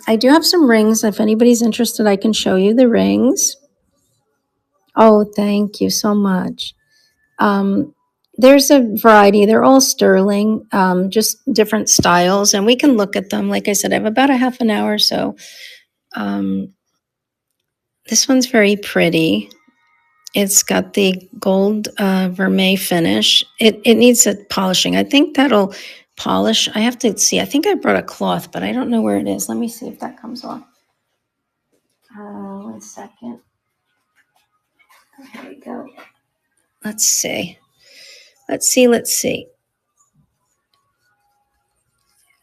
I do have some rings. If anybody's interested, I can show you the rings. Oh, thank you so much. Um, there's a variety. They're all sterling, just different styles, and we can look at them. Like I said, I have about a half an hour, so um, this one's very pretty. It's got the gold vermeil finish. It needs a polishing. I think that'll polish. I have to see. I think I brought a cloth, but I don't know where it is. Let me see if that comes off. 1 second. Here we go. Let's see. Let's see.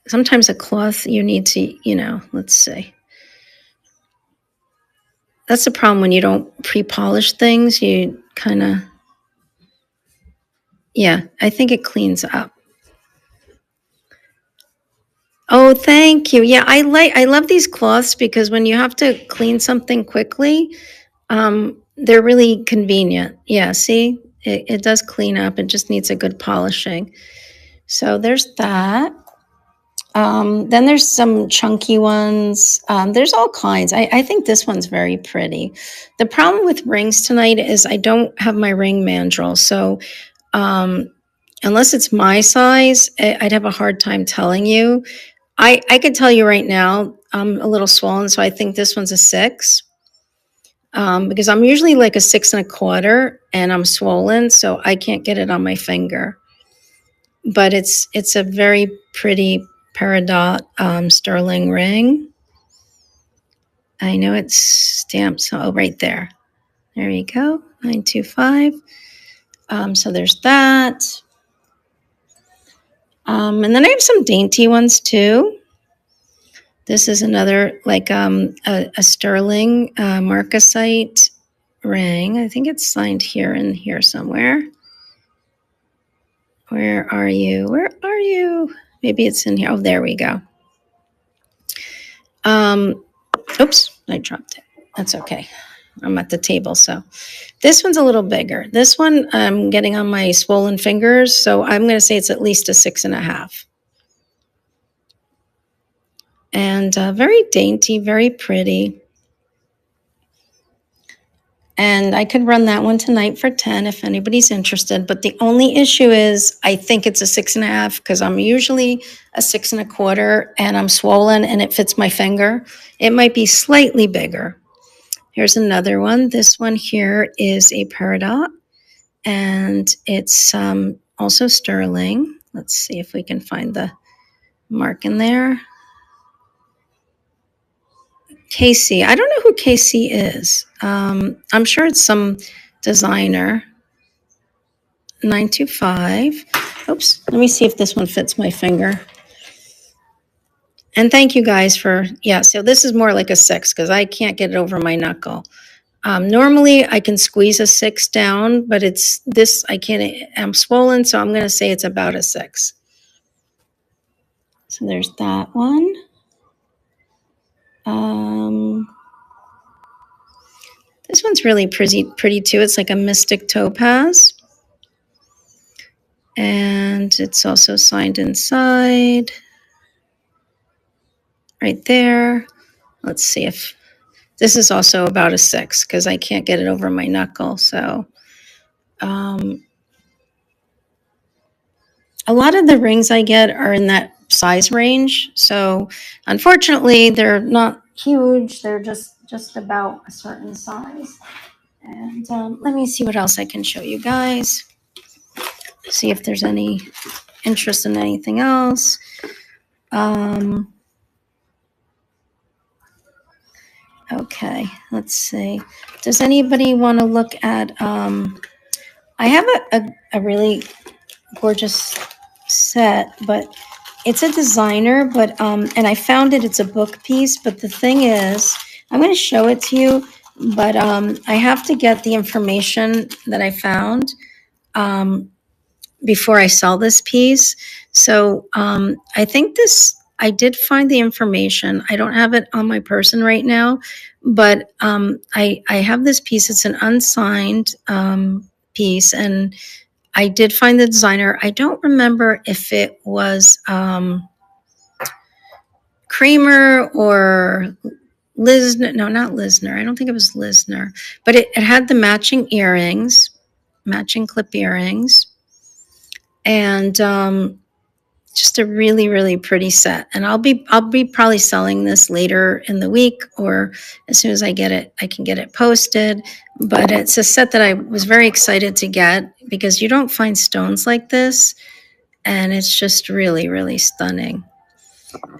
Sometimes a cloth you need to, let's see. That's the problem when you don't pre-polish things. You kind of, yeah, I think it cleans up. Oh, thank you. Yeah, I love these cloths because when you have to clean something quickly, they're really convenient. Yeah, see, it does clean up. It just needs a good polishing. So there's that. Then there's some chunky ones. There's all kinds. I think this one's very pretty. The problem with rings tonight is I don't have my ring mandrel. So um, unless it's my size, I'd have a hard time telling you. I could tell you right now, I'm a little swollen, so I think this one's a 6. Because I'm usually like a 6 1/4 and I'm swollen, so I can't get it on my finger. But it's a very pretty peridot sterling ring. I know it's stamped, so right there. There you go, 925. So there's that. And then I have some dainty ones too. This is another like a sterling marcasite ring. I think it's signed here and here somewhere. Where are you? Where are you? Maybe it's in here. Oh, there we go. Oops, I dropped it. That's okay. I'm at the table, so this one's a little bigger. This one I'm getting on my swollen fingers, so I'm going to say it's at least a 6 1/2. And very dainty, very pretty. And I could run that one tonight for 10 if anybody's interested. But the only issue is I think it's a 6 1/2 because I'm usually a 6 1/4 and I'm swollen and it fits my finger. It might be slightly bigger. Here's another one. This one here is a peridot and it's also sterling. Let's see if we can find the mark in there. Casey. I don't know who Casey is. I'm sure it's some designer. 925. Oops. Let me see if this one fits my finger. And thank you guys for, yeah, so this is more like a 6 because I can't get it over my knuckle. Normally I can squeeze a 6 down, but it's this, I can't, I'm swollen, so I'm going to say it's about a 6. So there's that one. This one's really pretty too. It's like a mystic topaz. And it's also signed inside. Right there. Let's see if this is also about a 6 because I can't get it over my knuckle. So a lot of the rings I get are in that size range. So unfortunately, they're not huge. They're just about a certain size. And let me see what else I can show you guys. See if there's any interest in anything else. Okay, let's see. Does anybody want to look at, I have a really gorgeous set, but it's a designer, but, and I found it's a book piece, but the thing is, I'm going to show it to you, but I have to get the information that I found before I sell this piece. So I think I did find the information. I don't have it on my person right now, but I have this piece. It's an unsigned piece, and I did find the designer. I don't remember if it was Kramer or Lisner. No, not Lisner. I don't think it was Lisner. But it had the matching earrings, matching clip earrings. And just a really, really pretty set. And I'll be probably selling this later in the week, or as soon as I get it, I can get it posted. But it's a set that I was very excited to get because you don't find stones like this, and it's just really, really stunning.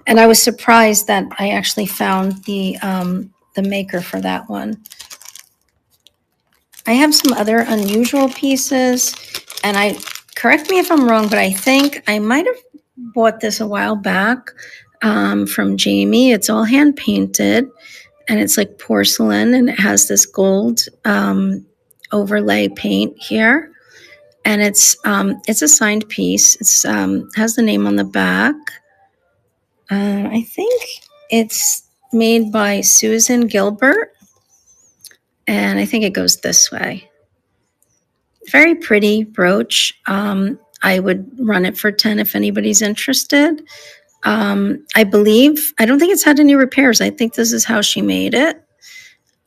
And I was surprised that I actually found the maker for that one. I have some other unusual pieces, and correct me if I'm wrong, but I think I might have bought this a while back from Jamie. It's all hand painted, and it's like porcelain, and it has this gold overlay paint here, and it's a signed piece. It's has the name on the back. I think it's made by Susan Gilbert, and I think it goes this way. Very pretty brooch. I would run it for 10 if anybody's interested. I believe, I don't think it's had any repairs. I think this is how she made it.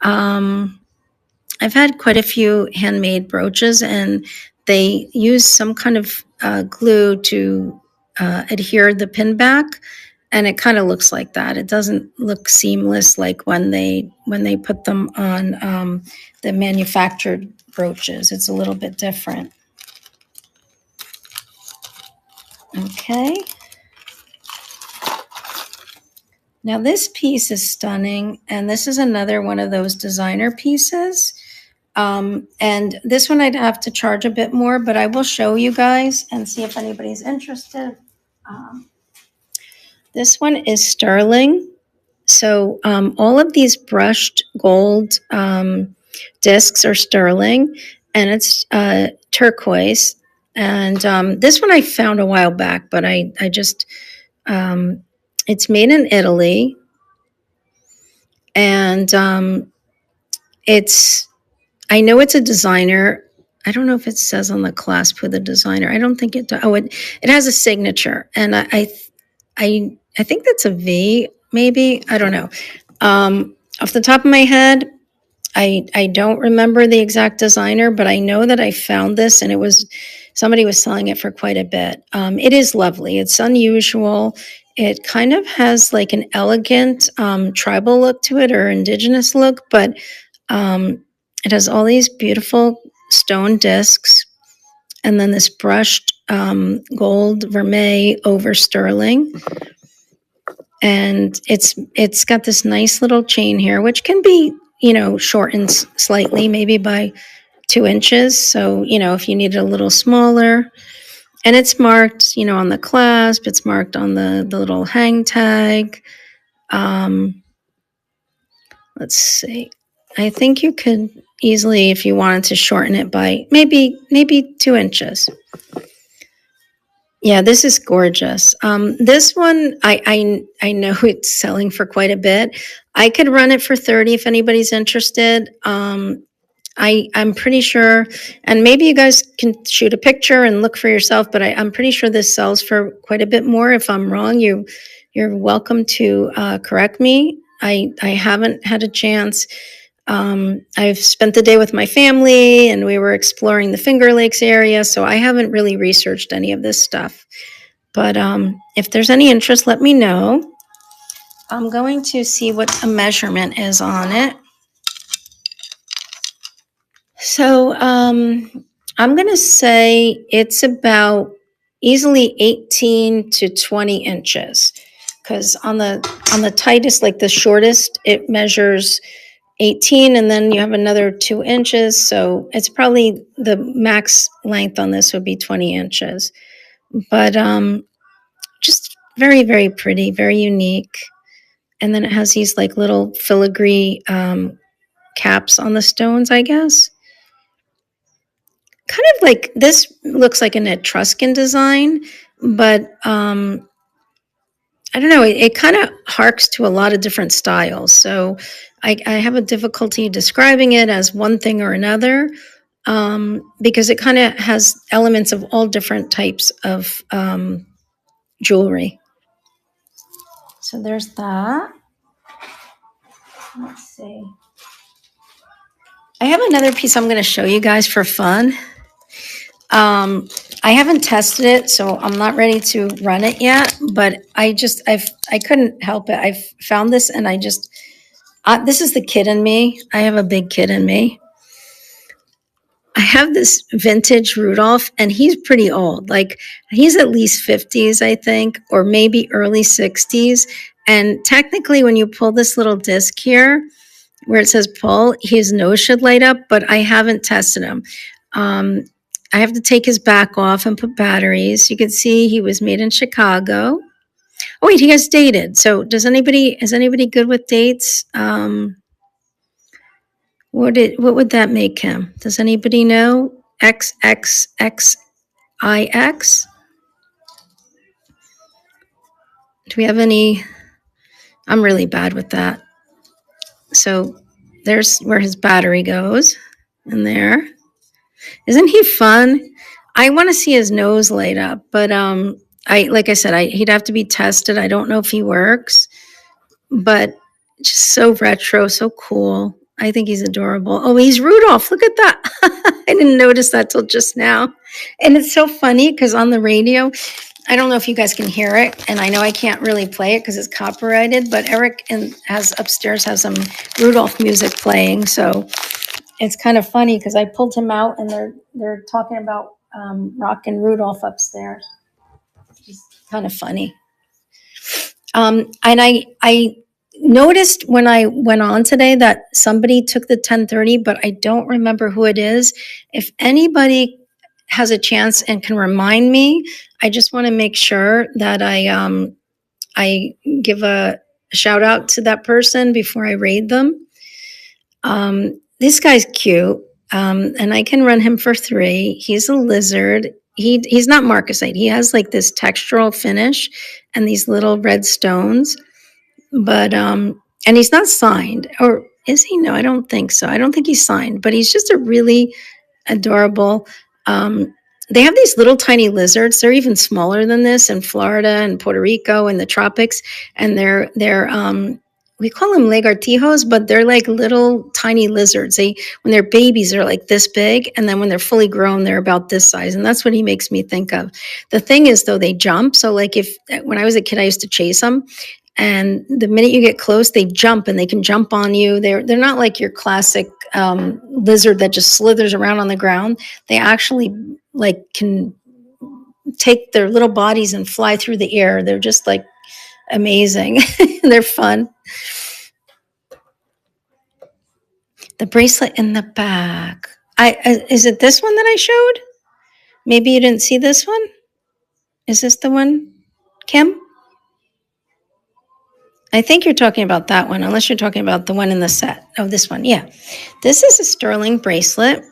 I've had quite a few handmade brooches, and they use some kind of glue to adhere the pin back, and it kind of looks like that. It doesn't look seamless like when they put them on the manufactured brooches. It's a little bit different. Okay. Now this piece is stunning, and this is another one of those designer pieces. And this one I'd have to charge a bit more, but I will show you guys and see if anybody's interested. This one is sterling. So all of these brushed gold discs are sterling, and it's turquoise. And this one I found a while back, but I just, it's made in Italy. And I know it's a designer. I don't know if it says on the clasp who the designer. I don't think it does. Oh, it has a signature, and I think that's a V, maybe. I don't know. Off the top of my head, I don't remember the exact designer, but I know that I found this, and somebody was selling it for quite a bit. It is lovely. It's unusual. It kind of has like an elegant tribal look to it, or indigenous look, but it has all these beautiful stone discs, and then this brushed gold vermeil over sterling. And it's got this nice little chain here, which can be, shortened slightly, maybe by 2 inches. So, if you need it a little smaller. And it's marked, on the clasp, it's marked on the little hang tag. Let's see. I think you could easily, if you wanted to shorten it by maybe 2 inches. Yeah, this is gorgeous. This one, I know it's selling for quite a bit. I could run it for 30 if anybody's interested. I'm pretty sure, and maybe you guys can shoot a picture and look for yourself, but I'm pretty sure this sells for quite a bit more. If I'm wrong, you're welcome to correct me. I haven't had a chance. I've spent the day with my family, and we were exploring the Finger Lakes area, so I haven't really researched any of this stuff. But if there's any interest, let me know. I'm going to see what a measurement is on it. So I'm going to say it's about easily 18 to 20 inches, because on the tightest, like the shortest, it measures 18, and then you have another 2 inches. So it's probably the max length on this would be 20 inches. But just very, very pretty, very unique. And then it has these like little filigree caps on the stones, I guess. Kind of like, this looks like an Etruscan design, but I don't know, it kind of harks to a lot of different styles. So I have a difficulty describing it as one thing or another, because it kind of has elements of all different types of jewelry. So there's that. Let's see. I have another piece I'm going to show you guys for fun. I haven't tested it, so I'm not ready to run it yet, but I couldn't help it. I found this and this is the kid in me. I have a big kid in me. I have this vintage Rudolph and he's pretty old. Like he's at least 50s, I think, or maybe early 60s. And technically when you pull this little disc here, where it says pull, his nose should light up, but I haven't tested him. I have to take his back off and put batteries. You can see he was made in Chicago. Oh wait, he has dated. So is anybody good with dates? What would that make him? Does anybody know? XXXIX? Do we have any? I'm really bad with that. So there's where his battery goes in there. Isn't he fun? I want to see his nose light up, but like I said, he'd have to be tested. I don't know if he works, but just so retro, so cool. I think he's adorable. Oh, he's Rudolph. Look at that. I didn't notice that till just now. And it's so funny because on the radio, I don't know if you guys can hear it, and I know I can't really play it because it's copyrighted, but Eric upstairs has some Rudolph music playing, so it's kind of funny because I pulled him out and they're talking about rockin' Rudolph upstairs. It's kind of funny. And I noticed when I went on today that somebody took the 1030, but I don't remember who it is. If anybody has a chance and can remind me, I just want to make sure that I give a shout out to that person before I raid them. This guy's cute, and I can run him for 3. He's a lizard. He's not marcasite. He has like this textural finish and these little red stones, but and he's not signed, or is he? No, I don't think so. I don't think he's signed, but he's just a really adorable. They have these little tiny lizards. They're even smaller than this in Florida and Puerto Rico and the tropics, and they're we call them lagartijos, but they're like little tiny lizards. When they're babies, they're like this big, and then when they're fully grown, they're about this size. And that's what he makes me think of. The thing is, though, they jump. So, like when I was a kid, I used to chase them, and the minute you get close, they jump, and they can jump on you. They're not like your classic lizard that just slithers around on the ground. They actually can take their little bodies and fly through the air. They're just like amazing. They're fun. The bracelet in the back. Is it this one that I showed? Maybe you didn't see this one? Is this the one, Kim? I think you're talking about that one, unless you're talking about the one in the set. Oh, this one. Yeah. This is a sterling bracelet,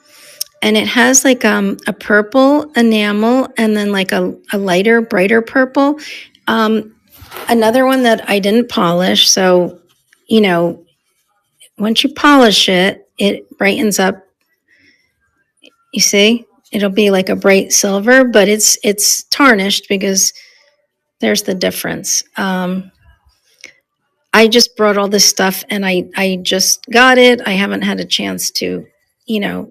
and it has like a purple enamel and then like a lighter, brighter purple. Another one that I didn't polish. So, once you polish it, it brightens up. You see, it'll be like a bright silver, but it's tarnished because there's the difference. I just brought all this stuff and I just got it. I haven't had a chance to,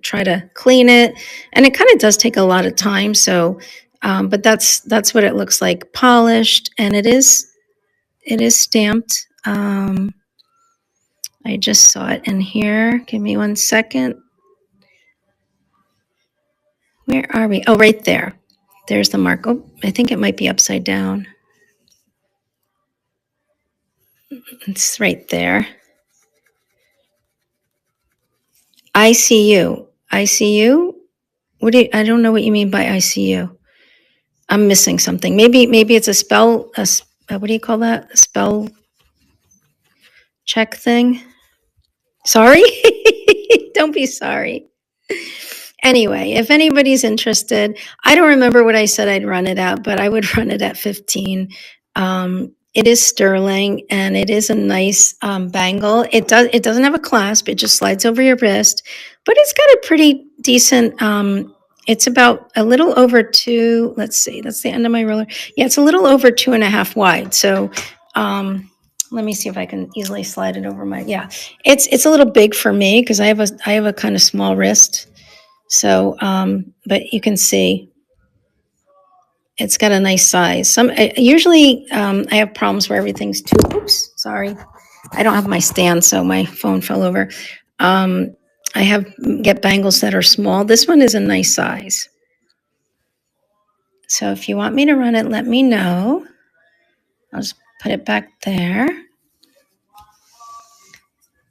try to clean it. And it kind of does take a lot of time. So, but that's what it looks like polished, and it is stamped. I just saw it in here. Give me 1 second. Where are we? Oh, right there. There's the mark. Oh, I think it might be upside down. It's right there. I see you. I see you. I don't know what you mean by I see you. I'm missing something. Maybe it's a spell. What do you call that? A spell check thing. Sorry. Don't be sorry. Anyway, if anybody's interested, I don't remember what I said I'd run it at, but I would run it at 15. It is sterling, and it is a nice bangle. It doesn't have a clasp. It just slides over your wrist, but it's got a pretty decent. It's about a little over 2. Let's see. That's the end of my roller. Yeah, it's a little over 2.5 wide. So let me see if I can easily slide it over my, yeah. It's a little big for me because I have a kind of small wrist. So, but you can see it's got a nice size. Usually I have problems where everything's too, oops, sorry. I don't have my stand, so my phone fell over. Um, get bangles that are small. This one is a nice size. So if you want me to run it, let me know. I'll just put it back there.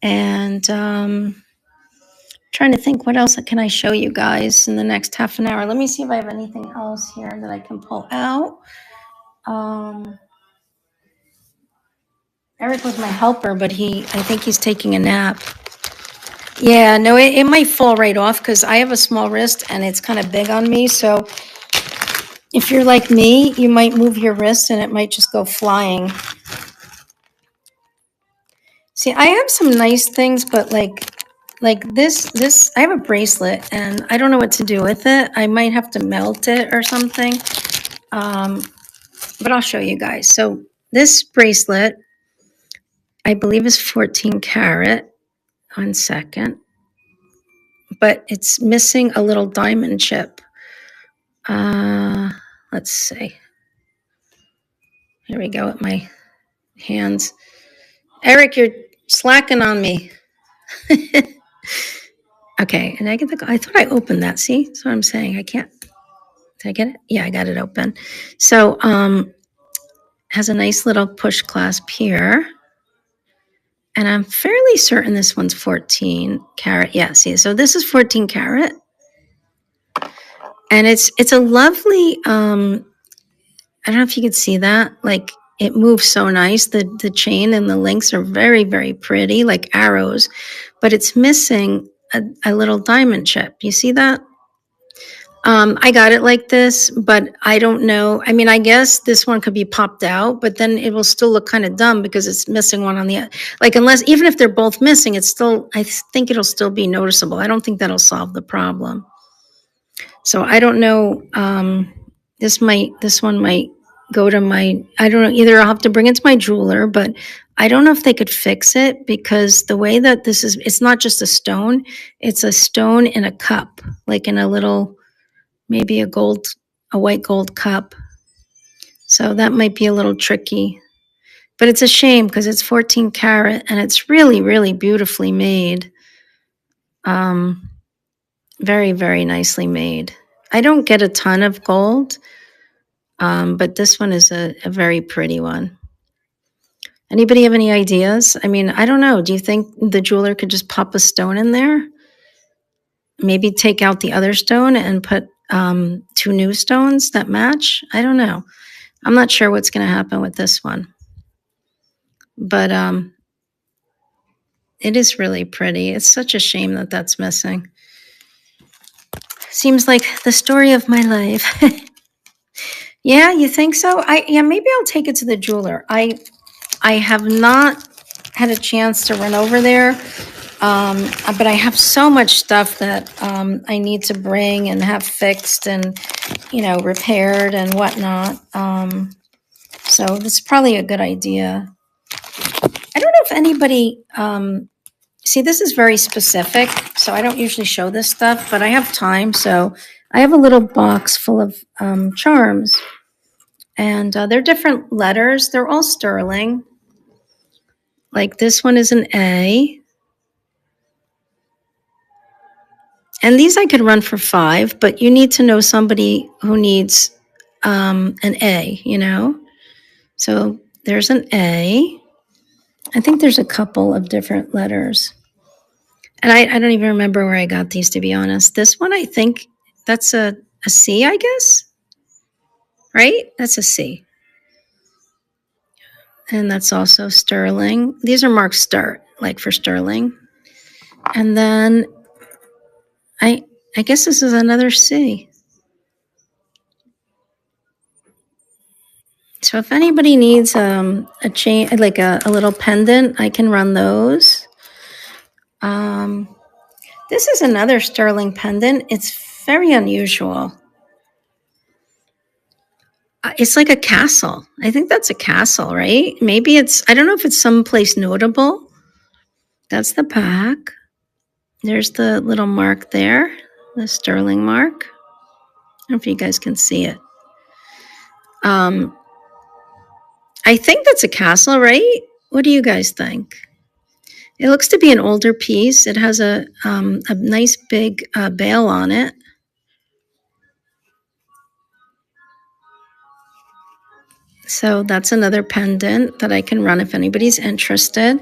And trying to think, what else can I show you guys in the next half an hour? Let me see if I have anything else here that I can pull out. Eric was my helper, but I think he's taking a nap. Yeah, no, it might fall right off because I have a small wrist and it's kind of big on me. So if you're like me, you might move your wrist and it might just go flying. See, I have some nice things, but like this, I have a bracelet and I don't know what to do with it. I might have to melt it or something. But I'll show you guys. So this bracelet, I believe is 14 karat. 1 second. But it's missing a little diamond chip. Let's see. Here we go with my hands. Eric, you're slacking on me. Okay, and I thought I opened that. See, that's what I'm saying. I can't. Did I get it? Yeah, I got it open. So, has a nice little push clasp here. And I'm fairly certain this one's 14 karat. Yeah, see, so this is 14 karat. And it's a lovely, I don't know if you could see that. Like, it moves so nice. The chain and the links are very, very pretty, like arrows. But it's missing a little diamond chip. You see that? I got it like this, but I don't know. I mean, I guess this one could be popped out, but then it will still look kind of dumb because it's missing one on the, like, unless, even if they're both missing, it's still, I think it'll still be noticeable. I don't think that'll solve the problem. So I don't know. This one might go to I don't know, either I'll have to bring it to my jeweler, but I don't know if they could fix it because the way that this is, it's not just a stone, it's a stone in a cup, like in a little, maybe a white gold cup. So that might be a little tricky, but it's a shame because it's 14 karat and it's really, really beautifully made. Very, very nicely made. I don't get a ton of gold, but this one is a very pretty one. Anybody have any ideas? I mean, I don't know. Do you think the jeweler could just pop a stone in there? Maybe take out the other stone and put 2 new stones that match? I don't know. I'm not sure what's going to happen with this one. But it is really pretty. It's such a shame that that's missing. Seems like the story of my life. Yeah, you think so? Maybe I'll take it to the jeweler. I have not had a chance to run over there, but I have so much stuff that I need to bring and have fixed and, repaired and whatnot. So this is probably a good idea. I don't know if anybody, see, this is very specific, so I don't usually show this stuff, but I have time, so I have a little box full of charms, and they're different letters. They're all sterling. Like this one is an A. And these I could run for 5, but you need to know somebody who needs an A, So there's an A. I think there's a couple of different letters. And I don't even remember where I got these, to be honest. This one, I think that's a C, I guess. Right? That's a C. And that's also sterling. These are marked star, like for sterling. And then I guess this is another C. So if anybody needs a chain, like a little pendant, I can run those. This is another sterling pendant. It's very unusual. It's like a castle. I think that's a castle, right? Maybe I don't know if it's someplace notable. That's the back. There's the little mark there, the sterling mark. I don't know if you guys can see it. I think that's a castle, right? What do you guys think? It looks to be an older piece. It has a nice big bale on it. So that's another pendant that I can run if anybody's interested.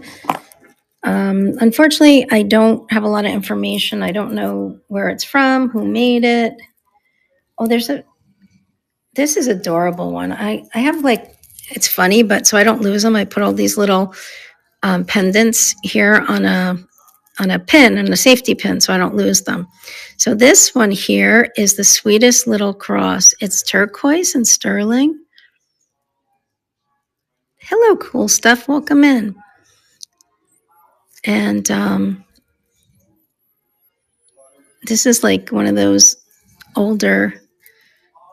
Unfortunately, I don't have a lot of information. I don't know where it's from, who made it. Oh, this is adorable one. I have like, it's funny, but so I don't lose them. I put all these little pendants here on a pin and a safety pin so I don't lose them. So this one here is the sweetest little cross. It's turquoise and sterling. Hello, cool stuff. Welcome in. And this is like one of those older,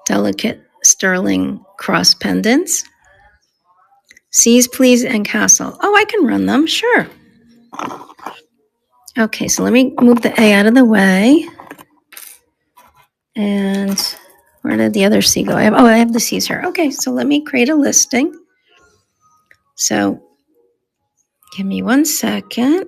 delicate sterling cross pendants. Seas, please, and castle. Oh, I can run them. Sure. Okay, so let me move the A out of the way. And where did the other C go? I have the C's here. Okay, so let me create a listing. So give me 1 second.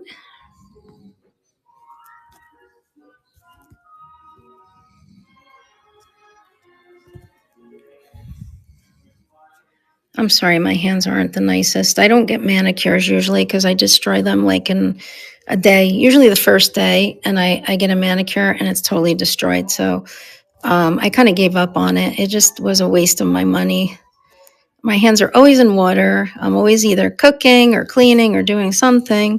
I'm sorry, my hands aren't the nicest. I don't get manicures usually because I destroy them like in a day, usually the first day, and I get a manicure and it's totally destroyed. So I kind of gave up on it. It just was a waste of my money. My hands are always in water. I'm always either cooking or cleaning or doing something.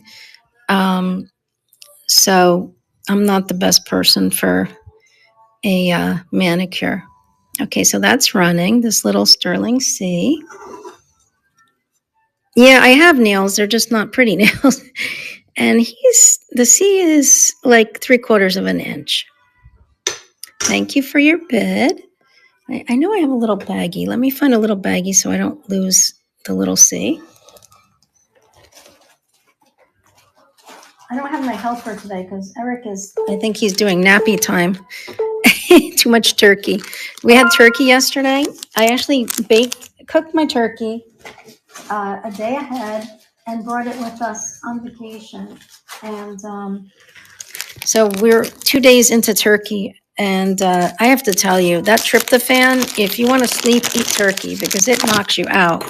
So I'm not the best person for a manicure. Okay, so that's running, this little sterling C. Yeah, I have nails. They're just not pretty nails. And the C is like 3/4 of an inch. Thank you for your bid. I know I have a little baggie. Let me find a little baggie so I don't lose the little C. I don't have my helper today because Eric I think he's doing nappy time. Too much turkey. We had turkey yesterday. I actually cooked my turkey a day ahead and brought it with us on vacation. And so we're 2 days into turkey. And I have to tell you, that tryptophan, if you want to sleep, eat turkey because it knocks you out.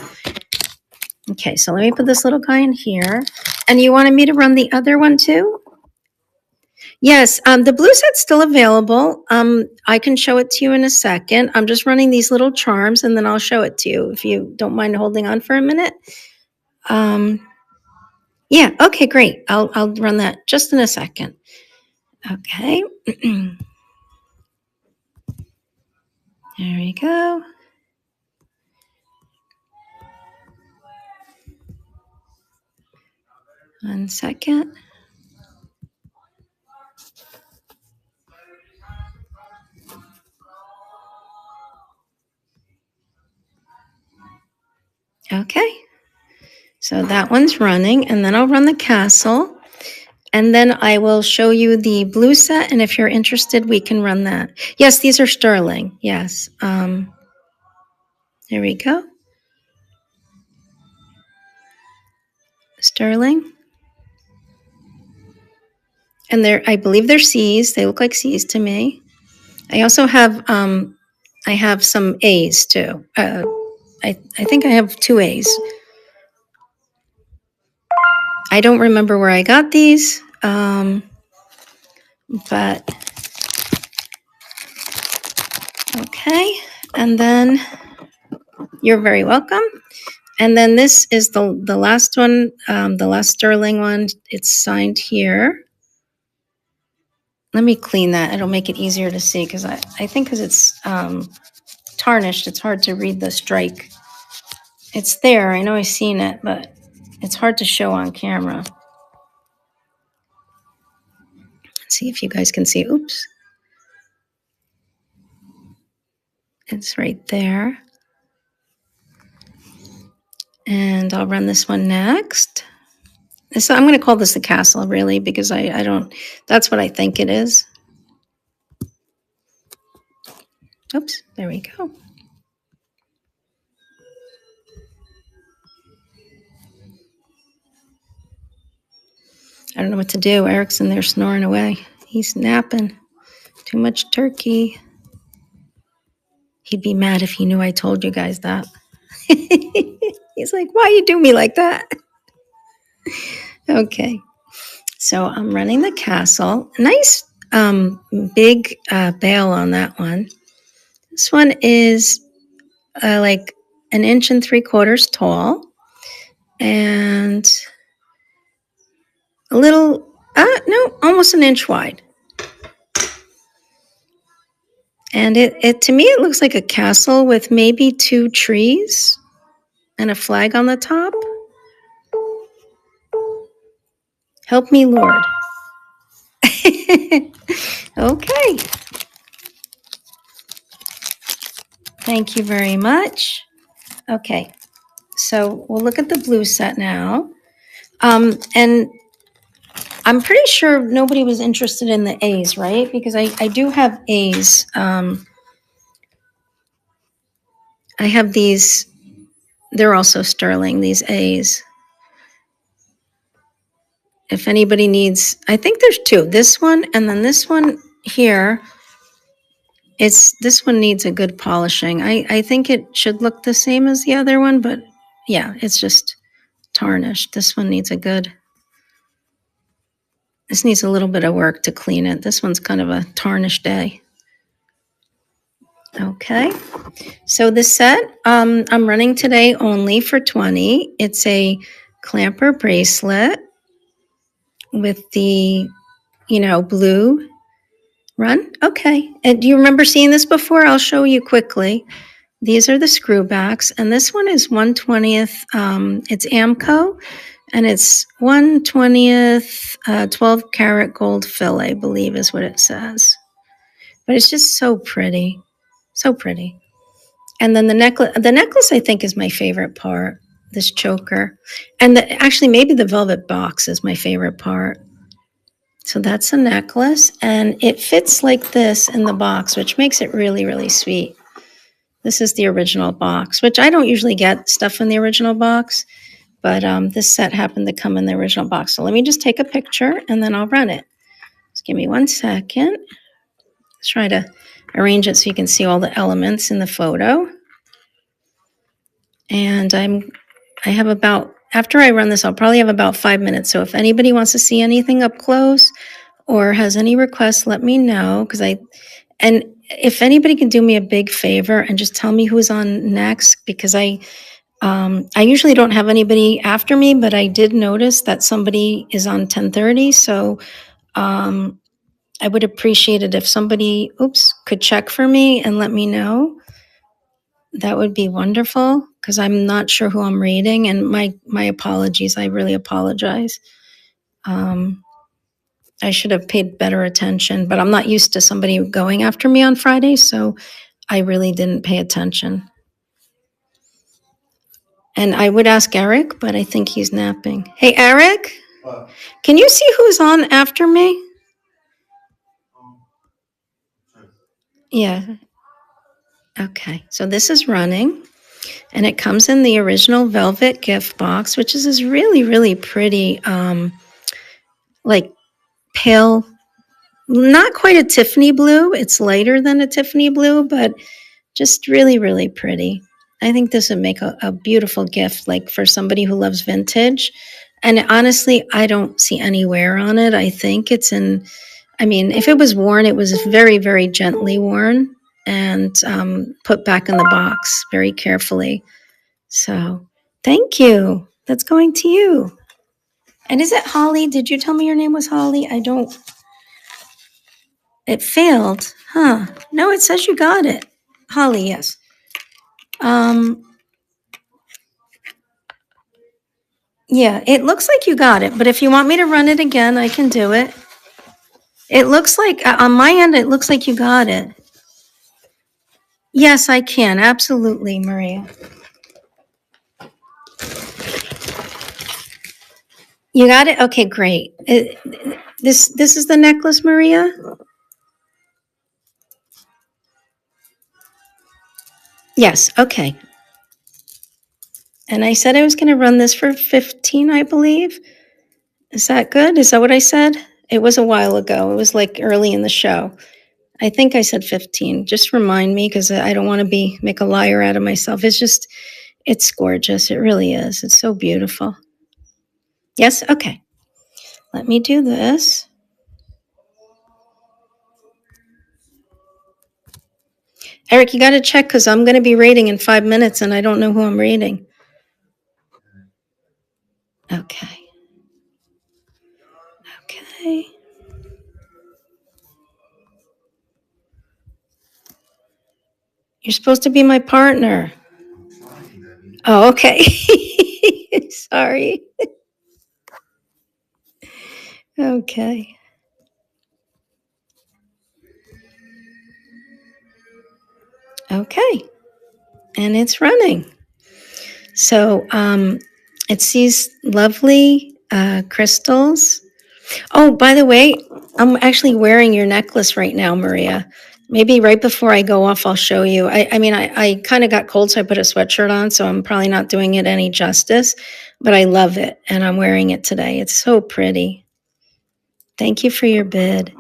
Okay, so let me put this little guy in here. And you wanted me to run the other one too? Yes, the blue set's still available. I can show it to you in a second. I'm just running these little charms and then I'll show it to you if you don't mind holding on for a minute. Yeah, okay, great. I'll run that just in a second. Okay. There we go. One second. Okay. So that one's running, and then I'll run the castle, and then I will show you the blue set, and if you're interested, we can run that. Yes, these are sterling. Yes. There we go. Sterling. And I believe they're C's. They look like C's to me. I also have I have some A's too. I think I have 2 A's. I don't remember where I got these, but okay. And then you're very welcome. And then this is the last one, the last sterling one. It's signed here. Let me clean that. It'll make it easier to see because I think because it's tarnished, it's hard to read the strike. It's there. I know I've seen it, but it's hard to show on camera. Let's see if you guys can see. Oops. It's right there. And I'll run this one next. So I'm going to call this the castle, really, because I don't, that's what I think it is. Oops, there we go. I don't know what to do. Eric's in there snoring away. He's napping. Too much turkey. He'd be mad if he knew I told you guys that. He's like, why you do me like that? Okay. So I'm running the castle. Nice big bail on that one. This one is like 1.75 inches tall and a little, no, almost 1 inch wide. And it to me, it looks like a castle with maybe 2 trees and a flag on the top. Help me, Lord. Okay. Thank you very much. Okay. So we'll look at the blue set now. And I'm pretty sure nobody was interested in the A's, right? Because I do have A's. I have these, they're also sterling, these A's. If anybody needs, I think there's 2. This one and then this one here. This one needs a good polishing. I think it should look the same as the other one, but yeah, it's just tarnished. This one needs this needs a little bit of work to clean it. This one's kind of a tarnished A. Okay, so the set I'm running today only for 20. It's a clamper bracelet with the, blue run. Okay, and do you remember seeing this before? I'll show you quickly. These are the screw backs, and this one is 1/20th. It's Amco, and it's 1/20th 12 karat gold fill, I believe is what it says. But it's just so pretty, so pretty. And then the necklace I think is my favorite part. This choker, and actually maybe the velvet box is my favorite part. So that's a necklace, and it fits like this in the box, which makes it really, really sweet. This is the original box, which I don't usually get stuff in the original box, but this set happened to come in the original box. So let me just take a picture and then I'll run it. Just give me 1 second. Let's try to arrange it so you can see all the elements in the photo. And after I run this, I'll probably have about 5 minutes. So if anybody wants to see anything up close or has any requests, let me know. And if anybody can do me a big favor and just tell me who's on next, because I usually don't have anybody after me, but I did notice that somebody is on 10:30. So I would appreciate it if somebody, could check for me and let me know. That would be wonderful, because I'm not sure who I'm reading, and my apologies. I really apologize. I should have paid better attention, but I'm not used to somebody going after me on Friday, so I really didn't pay attention. And I would ask Eric, but I think he's napping. Hey, Eric, can you see who's on after me? Yeah. Okay, so this is running, and it comes in the original velvet gift box, which is this really, really pretty, like pale, not quite a Tiffany blue. It's lighter than a Tiffany blue, but just really, really pretty. I think this would make a beautiful gift, like for somebody who loves vintage. And honestly, I don't see any wear on it. I think if it was worn, it was very, very gently worn and put back in the box very carefully. So thank you. That's going to you. And is it Holly? Did you tell me your name was Holly? It failed. Huh. No, it says you got it. Holly, yes. Yeah, it looks like you got it, but if you want me to run it again, I can do it. It looks like, on my end, it looks like you got it. Yes, I can. Absolutely, Maria. You got it? Okay, great. This is the necklace, Maria? Yes, okay. And I said I was going to run this for 15, I believe. Is that good? Is that what I said? It was a while ago. It was like early in the show. I think I said 15. Just remind me because I don't want to make a liar out of myself. It's gorgeous. It really is. It's so beautiful. Yes? Okay. Let me do this. Eric, you got to check because I'm going to be rating in 5 minutes and I don't know who I'm rating. Okay. Okay. You're supposed to be my partner. Oh, okay. Sorry. Okay. Okay. And it's running. So it's these lovely crystals. Oh, by the way, I'm actually wearing your necklace right now, Maria. Maybe right before I go off, I'll show you. I kind of got cold, so I put a sweatshirt on, so I'm probably not doing it any justice, but I love it, and I'm wearing it today. It's so pretty. Thank you for your bid.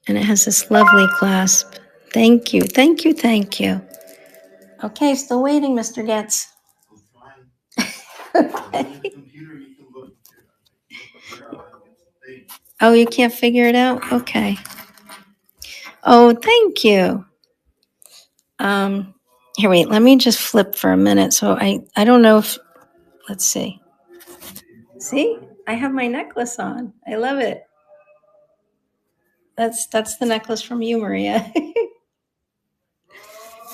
And it has this lovely clasp. Thank you, thank you, thank you. Okay, still waiting, Mr. Getz. Okay. Oh, you can't figure it out? Okay. Oh, thank you. Here, wait, let me just flip for a minute. So I don't know if, let's see. See, I have my necklace on. I love it. That's the necklace from you, Maria.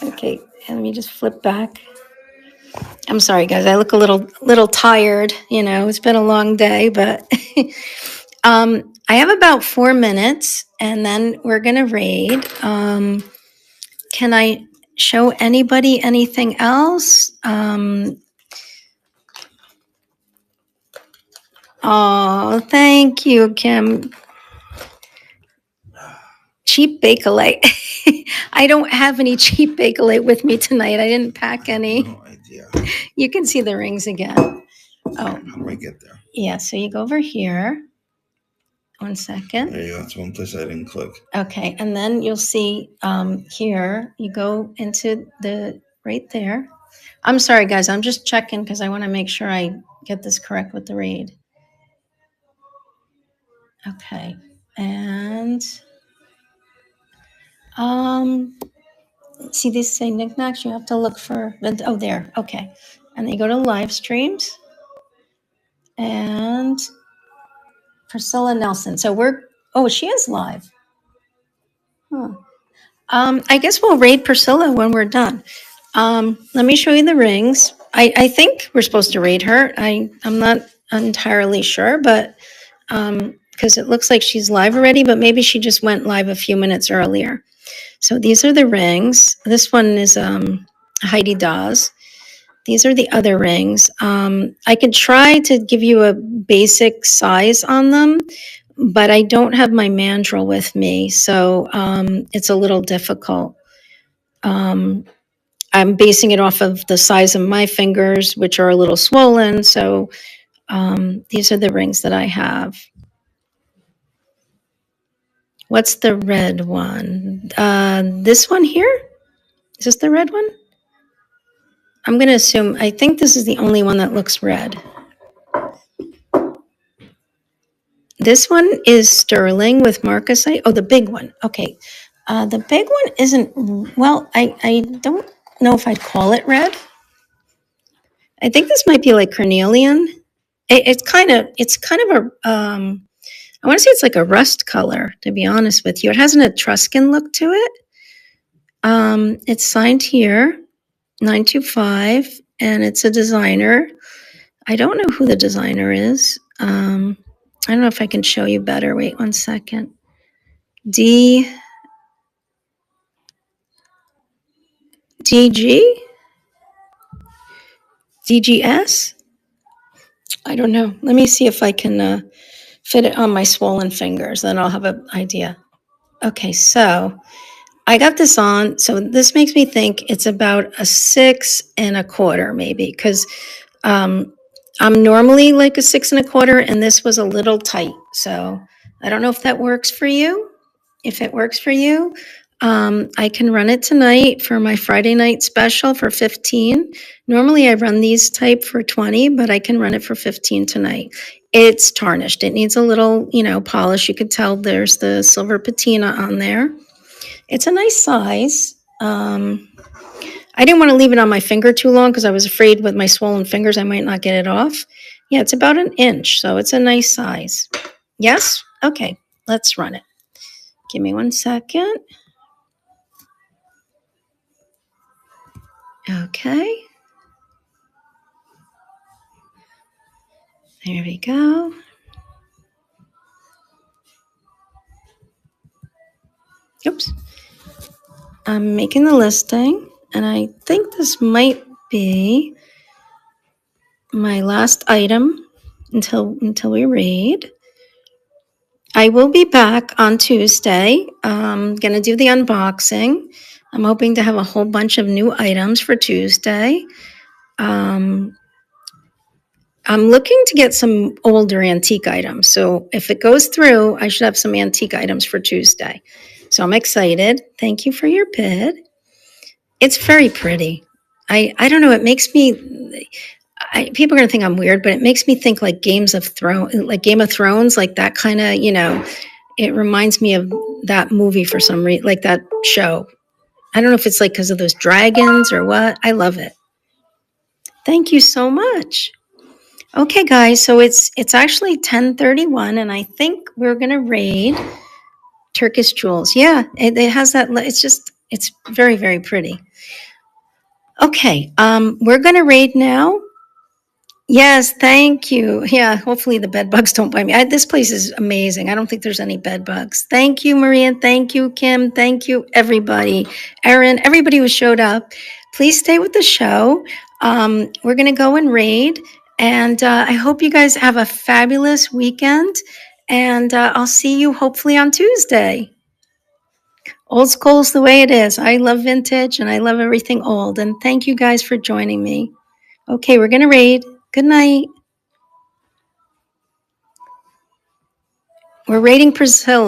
Okay, and let me just flip back. I'm sorry, guys. I look a little tired. It's been a long day, but I have about 4 minutes, and then we're gonna raid. Can I show anybody anything else? Oh, thank you, Kim. Cheap Bakelite. I don't have any cheap Bakelite with me tonight. I didn't pack any. No idea. You can see the rings again. Oh, How do I get there? yeah. So you go over here. 1 second. There you go. That's one place I didn't click. Okay, and then you'll see here. You go into the right there. I'm sorry, guys. I'm just checking because I want to make sure I get this correct with the raid. Okay, and see these say knickknacks. You have to look for the. Oh, there. Okay, and then you go to live streams, and Priscilla Nelson. So we're. Oh, she is live. Huh. I guess we'll raid Priscilla when we're done. Let me show you the rings. I think we're supposed to raid her. I'm not entirely sure, but because it looks like she's live already, but maybe she just went live a few minutes earlier. So these are the rings. This one is Heidi Dawes. These are the other rings. I could try to give you a basic size on them, but I don't have my mandrel with me, so it's a little difficult. I'm basing it off of the size of my fingers, which are a little swollen. So these are the rings that I have. What's the red one? This one here? Is this the red one? I'm going to assume, I think this is the only one that looks red. This one is sterling with marcasite. Oh, the big one. Okay. The big one isn't, well, I don't know if I'd call it red. I think this might be like carnelian. It's kind of a, I want to say it's like a rust color, to be honest with you. It has an Etruscan look to it. It's signed here, 925, and it's a designer. I don't know who the designer is. I don't know if I can show you better. Wait 1 second. DG? DGS? I don't know. Let me see if I can fit it on my swollen fingers. Then I'll have an idea. Okay, so I got this on. So this makes me think it's about a 6 1/4, maybe, because um, I'm normally like a 6 1/4, and this was a little tight. So I don't know if that works for you. If it works for you, I can run it tonight for my Friday night special for 15. Normally I run these type for 20, but I can run it for 15 tonight. It's tarnished. It needs a little, polish. You could tell there's the silver patina on there. It's a nice size. I didn't want to leave it on my finger too long because I was afraid with my swollen fingers I might not get it off. Yeah, it's about an inch, so it's a nice size. Yes? Okay, let's run it. Give me 1 second. Okay. There we go. Oops. I'm making the listing, and I think this might be my last item until we read. I will be back on Tuesday. I'm going to do the unboxing. I'm hoping to have a whole bunch of new items for Tuesday. I'm looking to get some older antique items. So if it goes through, I should have some antique items for Tuesday. So I'm excited. Thank you for your bid. It's very pretty. I don't know. It makes me, people are going to think I'm weird, but it makes me think like Game of Thrones, like that kind of, it reminds me of that movie for some reason, like that show. I don't know if it's like because of those dragons or what. I love it. Thank you so much. Okay, guys, so it's actually 10:31, and I think we're gonna raid Turkish Jewels. Yeah, it has that. It's very, very pretty. Okay, we're gonna raid now. Yes, thank you. Yeah, hopefully the bed bugs don't bite me. This place is amazing. I don't think there's any bed bugs. Thank you, Maria. Thank you, Kim. Thank you, everybody. Erin, everybody who showed up. Please stay with the show. We're going to go and raid. And I hope you guys have a fabulous weekend. And I'll see you hopefully on Tuesday. Old school's the way it is. I love vintage and I love everything old. And thank you guys for joining me. Okay, we're going to raid. Good night. We're raiding Priscilla.